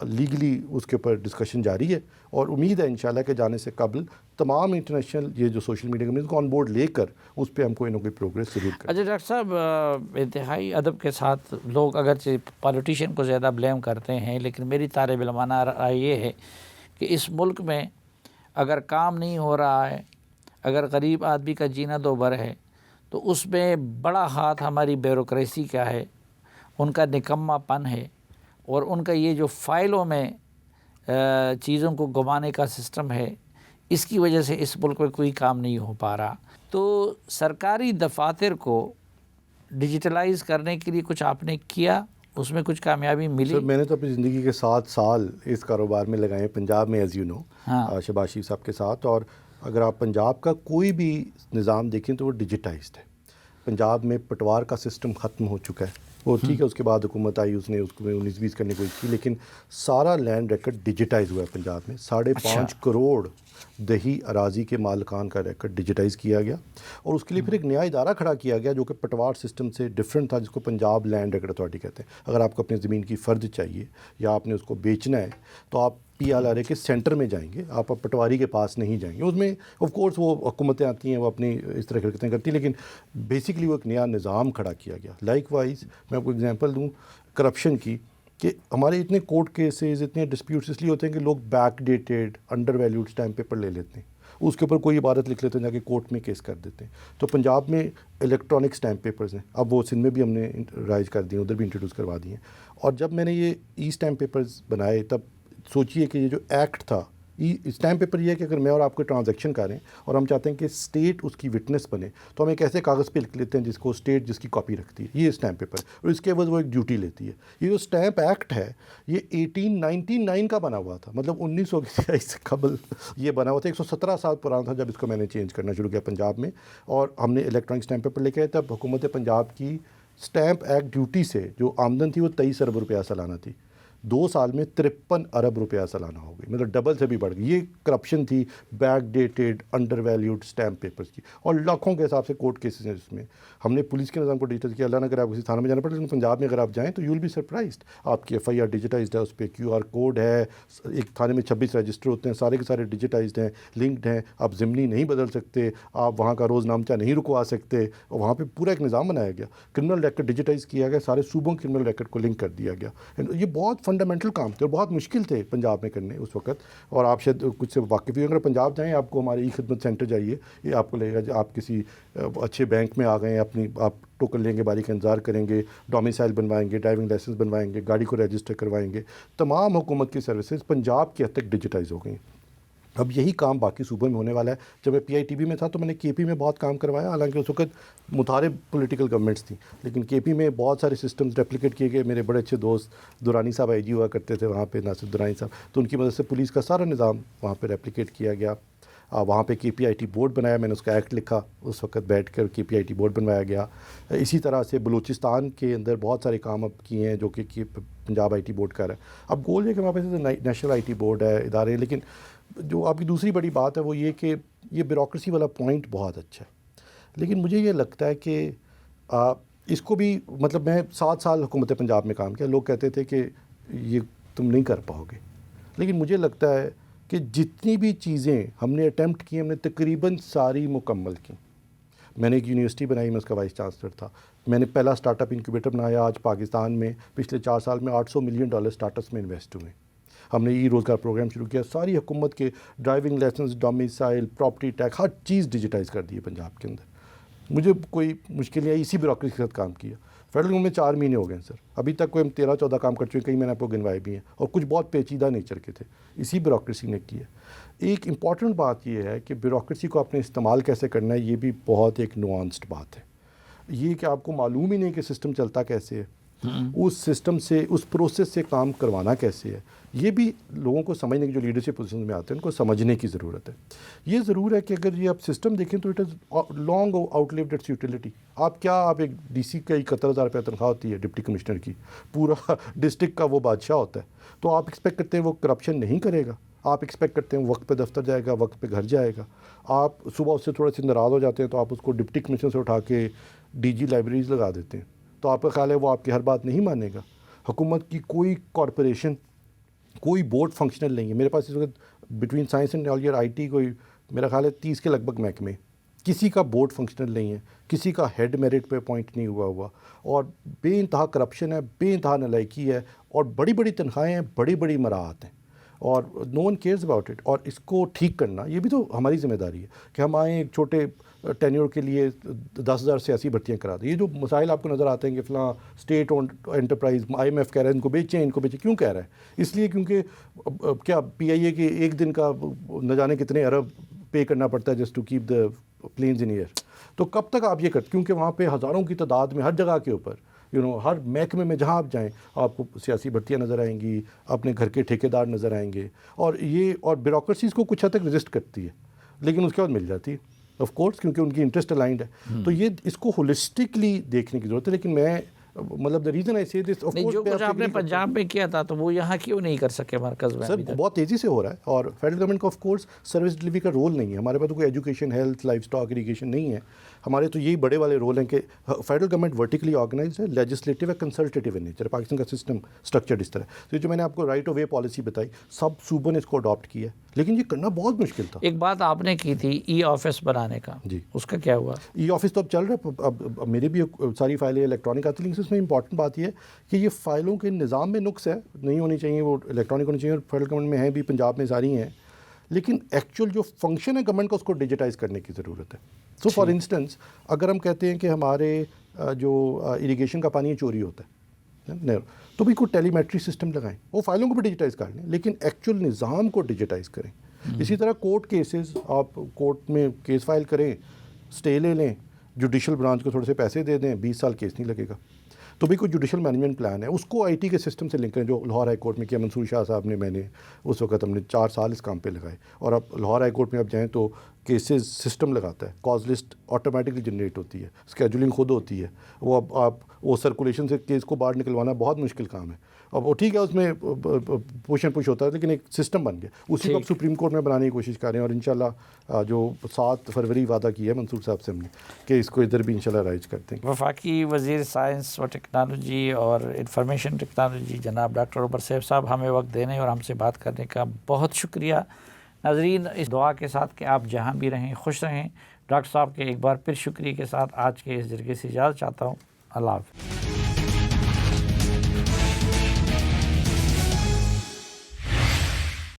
لیگلی اس کے اوپر ڈسکشن جاری ہے. اور امید ہے انشاءاللہ کہ جانے سے قبل تمام انٹرنیشنل یہ جو سوشل میڈیا کمپنیز کو آن بورڈ لے کر اس پہ ہم کوئی نہ کوئی پروگریس ضرور کریں. اچھا ڈاکٹر صاحب, انتہائی ادب کے ساتھ لوگ اگرچہ پالیٹیشین کو زیادہ بلیم کرتے ہیں, لیکن میری طالب علمانہ رائے یہ ہے کہ اس ملک میں اگر کام نہیں ہو رہا ہے, اگر غریب آدمی کا جینا دو بر ہے, تو اس میں بڑا ہاتھ ہماری بیوروکریسی کا ہے, ان کا نکما پن ہے, اور ان کا یہ جو فائلوں میں چیزوں کو گھمانے کا سسٹم ہے, اس کی وجہ سے اس ملک میں کوئی کام نہیں ہو پا رہا. تو سرکاری دفاتر کو ڈیجیٹلائز کرنے کے لیے کچھ آپ نے کیا, اس میں کچھ کامیابی ملی؟ سر میں نے تو اپنی زندگی کے 7 سال اس کاروبار میں لگائے ہیں پنجاب میں, ایز یو نو, شہباز شریف صاحب کے ساتھ. اور اگر آپ پنجاب کا کوئی بھی نظام دیکھیں تو وہ ڈیجیٹائزڈ ہے. پنجاب میں پٹوار کا سسٹم ختم ہو چکا ہے, وہ ٹھیک ہے اس کے بعد حکومت آئی, اس نے اس کو 19-20 کرنے کی کوشش کی, لیکن سارا لینڈ ریکارڈ ڈیجیٹائز ہوا ہے پنجاب میں. 5.5 کروڑ دیہی اراضی کے مالکان کا ریکارڈ ڈیجیٹائز کیا گیا, اور اس کے لیے پھر ایک نیا ادارہ کھڑا کیا گیا جو کہ پٹوار سسٹم سے ڈفرینٹ تھا, جس کو پنجاب لینڈ ریکارڈ اتھارٹی کہتے ہیں. اگر آپ کو اپنی زمین کی فرد چاہیے یا آپ نے اس کو بیچنا ہے, تو آپ PLRA کے سینٹر میں جائیں گے, آپ پٹواری کے پاس نہیں جائیں گے. اس میں آف کورس وہ حکومتیں آتی ہیں, وہ اپنی اس طرح حرکتیں کرتی ہیں, لیکن بیسکلی وہ ایک نیا نظام کھڑا کیا گیا. لائک وائز میں آپ کو اگزامپل دوں کرپشن کی, کہ ہمارے اتنے کورٹ کیسز, اتنے ڈسپیوٹس اس لیے ہوتے ہیں کہ لوگ back dated under valued stamp paper لے لیتے ہیں, اس کے اوپر کوئی عبارت لکھ لیتے ہیں, جا کے کورٹ میں کیس کر دیتے ہیں. تو پنجاب میں الیکٹرانک اسٹیمپ پیپرز ہیں, اب وہ سندھ میں بھی ہم نے رائج کر دی ہیں, ادھر بھی انٹروڈیوس کروا دی ہیں. اور جب میں نے یہ ای اسٹیمپ پیپرز بنائے, تب سوچیے کہ یہ جو ایکٹ تھا, اسٹیمپ پیپر یہ ہے کہ اگر میں اور آپ کو ٹرانزیکشن کریں اور ہم چاہتے ہیں کہ اسٹیٹ اس کی وٹنس بنے, تو ہم ایک ایسے کاغذ پہ لکھ لیتے ہیں جس کو اسٹیٹ جس کی کاپی رکھتی ہے, یہ اسٹیمپ پیپر, اور اس کے عوض وہ ایک ڈیوٹی لیتی ہے. یہ جو اسٹیمپ ایکٹ ہے یہ 1899 کا بنا ہوا تھا, مطلب 1900 سے قبل یہ بنا ہوا تھا. 117 سال پرانا تھا جب اس کو میں نے چینج کرنا شروع کیا پنجاب میں, اور ہم نے الیکٹرانک اسٹیمپ پیپر لے کے آئے. تب حکومت پنجاب کی اسٹیمپ ایکٹ ڈیوٹی سے جو آمدن تھی وہ 23 ارب روپیہ سالانہ تھی, 2 سال میں 53 ارب روپیہ سالانہ ہو گئی, مطلب ڈبل سے بھی بڑھ گئی. یہ کرپشن تھی back dated under valued stamp papers کی, اور لاکھوں کے حساب سے کورٹ کیسز ہیں جس میں ہم نے پولیس کے نظام کو ڈیجیٹل کیا. اللہ نہ کرے آپ کسی تھانے میں جانا پڑے, لیکن پنجاب میں اگر آپ جائیں تو یو ول بی سرپرائزڈ, آپ کی FIR ڈیجیٹائزڈ ہے, اس پہ QR کوڈ ہے, ایک تھانے میں 26 رجسٹر ہوتے ہیں, سارے کے سارے ڈیجیٹائزڈ ہیں, لنکڈ ہیں. آپ ضمنی نہیں بدل سکتے, آپ وہاں کا روز نامچہ نہیں رکوا سکتے, اور وہاں پہ پورا ایک نظام بنایا گیا. کرمنل ریکارڈ ڈیجیٹائز کیا گیا, سارے صوبوں کے کرمنل ریکارڈ کو لنک کر دیا گیا. یہ بہت فنڈامنٹل کام تھے اور بہت مشکل تھے پنجاب میں کرنے اس وقت, اور آپ شاید کچھ سے واقف ہی. اگر پنجاب جائیں, آپ کو ہمارے ای خدمت سینٹر جائیے, یہ آپ کو لگے گا آپ کسی اچھے بینک میں آ گئے ہیں, اپنی آپ ٹوکن لیں گے, باری کا انتظار کریں گے, ڈومیسائل بنوائیں گے, ڈرائیونگ لائسنس بنوائیں گے, گاڑی کو رجسٹر کروائیں گے. تمام حکومت کی سروسز پنجاب کی حد تک ڈیجیٹائز ہو گئی ہیں. اب یہی کام باقی صوبوں میں ہونے والا ہے. جب میں PITB میں تھا تو میں نے KP میں بہت کام کروایا, حالانکہ اس وقت متحارب پولیٹیکل گورنمنٹس تھیں, لیکن KP میں بہت سارے سسٹمز ریپلیکیٹ کیے گئے. میرے بڑے اچھے دوست دورانی صاحب IG ہوا کرتے تھے وہاں پہ, ناصر دورانی صاحب, تو ان کی مدد سے پولیس کا سارا نظام وہاں پہ ریپلیکیٹ کیا گیا. وہاں پہ KPIT بورڈ بنایا, میں نے اس کا ایکٹ لکھا, اس وقت بیٹھ کر KPIT بورڈ بنوایا گیا. اسی طرح سے بلوچستان کے اندر بہت سارے کام اب کیے ہیں جو کہ پنجاب IT بورڈ کا ہے. اب گول ہے کہ ہمارے پاس نیشنل IT بورڈ ہے, ادارے ہیں, لیکن جو آپ کی دوسری بڑی بات ہے وہ یہ کہ یہ بیوروکریسی والا پوائنٹ بہت اچھا ہے. لیکن مجھے یہ لگتا ہے کہ اس کو بھی, مطلب میں 7 سال حکومت پنجاب میں کام کیا, لوگ کہتے تھے کہ یہ تم نہیں کر پاؤ گے, لیکن مجھے لگتا ہے کہ جتنی بھی چیزیں ہم نے اٹیمپٹ کی, ہم نے تقریباً ساری مکمل کی. میں نے ایک یونیورسٹی بنائی, میں اس کا وائس چانسلر تھا. میں نے پہلا اسٹارٹ اپ انکیوبیٹر بنایا. آج پاکستان میں پچھلے 4 سال میں $800 ملین اسٹارٹ اپس میں انویسٹ ہوئے. ہم نے روزگار پروگرام شروع کیا. ساری حکومت کے driving licence, domicile, property tax, ہر چیز ڈیجیٹائز کر دی ہے پنجاب کے اندر. مجھے کوئی مشکل نہیں آئی, اسی بیوروکریسی کے ساتھ کام کیا. فیڈرل گورنمنٹ میں 4 مہینے ہو گئے ہیں سر, ابھی تک کوئی ہم 13-14 کام کر چکے ہیں, کئی میں نے آپ کو گنوائے بھی ہیں, اور کچھ بہت پیچیدہ نیچر کے تھے, اسی بیوروکریسی نے کی ہے. ایک امپورٹنٹ بات یہ ہے کہ بیوروکریسی کو آپ نے استعمال کیسے کرنا ہے, یہ بھی بہت ایک نوانسڈ بات ہے. یہ کہ آپ کو معلوم ہی نہیں کہ سسٹم چلتا کیسے ہے, اس سسٹم سے, اس پروسیس سے کام کروانا کیسے ہے, یہ بھی لوگوں کو سمجھنے کی, جو لیڈرشپ پوزیشن میں آتے ہیں ان کو سمجھنے کی ضرورت ہے. یہ ضرور ہے کہ اگر یہ آپ سسٹم دیکھیں تو it is long outlived its utility. آپ ایک DC کا 71,000 روپیہ تنخواہ ہوتی ہے ڈپٹی کمشنر کی, پورا ڈسٹرکٹ کا وہ بادشاہ ہوتا ہے, تو آپ ایکسپیکٹ کرتے ہیں وہ کرپشن نہیں کرے گا, آپ ایکسپیکٹ کرتے ہیں وقت پہ دفتر جائے گا, وقت پہ گھر جائے گا. آپ صبح اس سے تھوڑے سے ناراض ہو جاتے ہیں تو آپ اس کو ڈپٹی کمشنر سے اٹھا کے DG لائبریریز لگا دیتے ہیں, تو آپ کا خیال ہے وہ آپ کی ہر بات نہیں مانے گا. حکومت کی کوئی کارپوریشن, کوئی بورڈ فنکشنل نہیں ہے. میرے پاس اس وقت between science and technology IT کوئی میرا خیال ہے 30 کے لگ بھگ محکمے, کسی کا بورڈ فنکشنل نہیں ہے, کسی کا ہیڈ میرٹ پہ اپوائنٹ نہیں ہوا, اور بے انتہا کرپشن ہے, بے انتہا نالائکی ہے, اور بڑی بڑی تنخواہیں ہیں, بڑی بڑی مراعات ہیں, اور نو ون کیئرز اباؤٹ اٹ. اور اس کو ٹھیک کرنا یہ بھی تو ہماری ذمہ داری ہے کہ ہم آئیں ایک چھوٹے ٹینیور کے لیے 10,000 سیاسی بھرتیاں کرا دیں. یہ جو مسائل آپ کو نظر آتے ہیں کہ فلاں اسٹیٹ اونڈ انٹرپرائز, IMF کہہ رہا ہے ان کو بیچیں, کیوں کہہ رہا ہے؟ اس لیے کیونکہ کیا PIA کے ایک دن کا نہ جانے کتنے ارب پے کرنا پڑتا ہے just to keep the planes in air. تو کب تک آپ یہ کرتے, کیونکہ وہاں پہ ہزاروں کی تعداد میں ہر جگہ کے اوپر ہر محکمے میں جہاں آپ جائیں آپ کو سیاسی بھرتیاں نظر آئیں گی, اپنے گھر کے ٹھیکیدار نظر آئیں گے, اور بیوروکریسی اس کو کچھ حد تک ریزسٹ کرتی ہے, لیکن اس کے بعد مل جاتی ہے آف کورس, کیونکہ ان کی انٹرسٹ الائنڈ ہے. تو یہ اس کو ہولسٹکلی دیکھنے کی ضرورت ہے. لیکن میں مطلب ریزن آئی سے دس, جو کچھ آپ نے پنجاب میں کیا تھا تو وہ یہاں کیوں نہیں کر سکے مرکز میں؟ سر بہت تیزی سے ہو رہا ہے, اور فیڈرل گورنمنٹ کا آف کورس سروس ڈلیوری کا رول نہیں ہے. ہمارے پاس تو کوئی education, health, life stock, irrigation نہیں ہے. ہمارے تو یہی بڑے والے رول ہیں کہ فیڈرل گورنمنٹ ورٹیکلی آرگنائزڈ ہے، لیجسلیٹو ہے، کنسلٹیٹو ان نیچر، پاکستان کا سسٹم اسٹرکچرڈ اس طرح. تو جو میں نے آپ کو رائٹ آف وے پالیسی بتائی، سب صوبوں نے اس کو اڈاپٹ کیا ہے، لیکن یہ کرنا بہت مشکل تھا. ایک بات آپ نے کی تھی ای آفس بنانے کا، جی اس کا کیا ہوا؟ ای آفس تو اب چل رہا ہے. اب میری بھی ساری فائلیں الیکٹرانک آتی ہیں، لیکن اس میں امپورٹنٹ بات یہ ہے کہ یہ فائلوں کے نظام میں نقص ہے، نہیں ہونی چاہیے، وہ الیکٹرانک ہونی چاہیے، اور فیڈرل گورنمنٹ میں ہیں بھی، پنجاب میں ساری ہیں، لیکن ایکچوئل جو فنکشن ہے گورنمنٹ کا اس کو ڈیجیٹائز کرنے کی ضرورت ہے. سو فار انسٹنس اگر ہم کہتے ہیں کہ ہمارے جو اریگیشن کا پانی چوری ہوتا ہے تو بھی کوئی ٹیلی میٹری سسٹم لگائیں، وہ فائلوں کو بھی ڈیجیٹائز کر لیں، لیکن ایکچوئل نظام کو ڈیجیٹائز کریں. اسی طرح کورٹ کیسز، آپ کورٹ میں کیس فائل کریں، اسٹے لے لیں، جوڈیشل برانچ کو تھوڑے سے پیسے دے دیں، 20 سال کیس نہیں لگے گا. تو بھی کوئی جوڈیشل مینجمنٹ پلان ہے، اس کو آئی ٹی کے سسٹم سے لنک کریں، جو لاہور ہائی کورٹ میں کیا منصور شاہ صاحب نے، میں نے اس وقت ہم نے 4 سال اس کام پہ لگائے. اور اب لاہور ہائی کورٹ میں اب جائیں تو کیسز سسٹم لگاتا ہے، کاز لسٹ آٹومیٹکلی جنریٹ ہوتی ہے، اسکیجولنگ خود ہوتی ہے. وہ اب آپ وہ سرکولیشن سے کیس کو باہر نکلوانا بہت مشکل کام ہے. اب وہ ٹھیک ہے، اس میں پوش اینڈ پش ہوتا ہے، لیکن ایک سسٹم بن گیا. اسی کو اب سپریم کورٹ میں بنانے کی کوشش کر رہے ہیں، اور انشاءاللہ جو 7 فروری وعدہ کیا ہے منصور صاحب سے ہم نے کہ اس کو ادھر بھی انشاءاللہ رائج کرتے ہیں. وفاقی وزیر سائنس و ٹیکنالوجی اور انفارمیشن ٹیکنالوجی جناب ڈاکٹر عمر سیف صاحب، ہمیں وقت دینے اور ہم سے بات کرنے کا بہت شکریہ. ناظرین، اس دعا کے ساتھ کہ آپ جہاں بھی رہیں خوش رہیں، ڈاکٹر صاحب کے ایک بار پھر شکریہ کے ساتھ آج کے اس جرگے سے اجازت چاہتا ہوں. اللہ حافظ.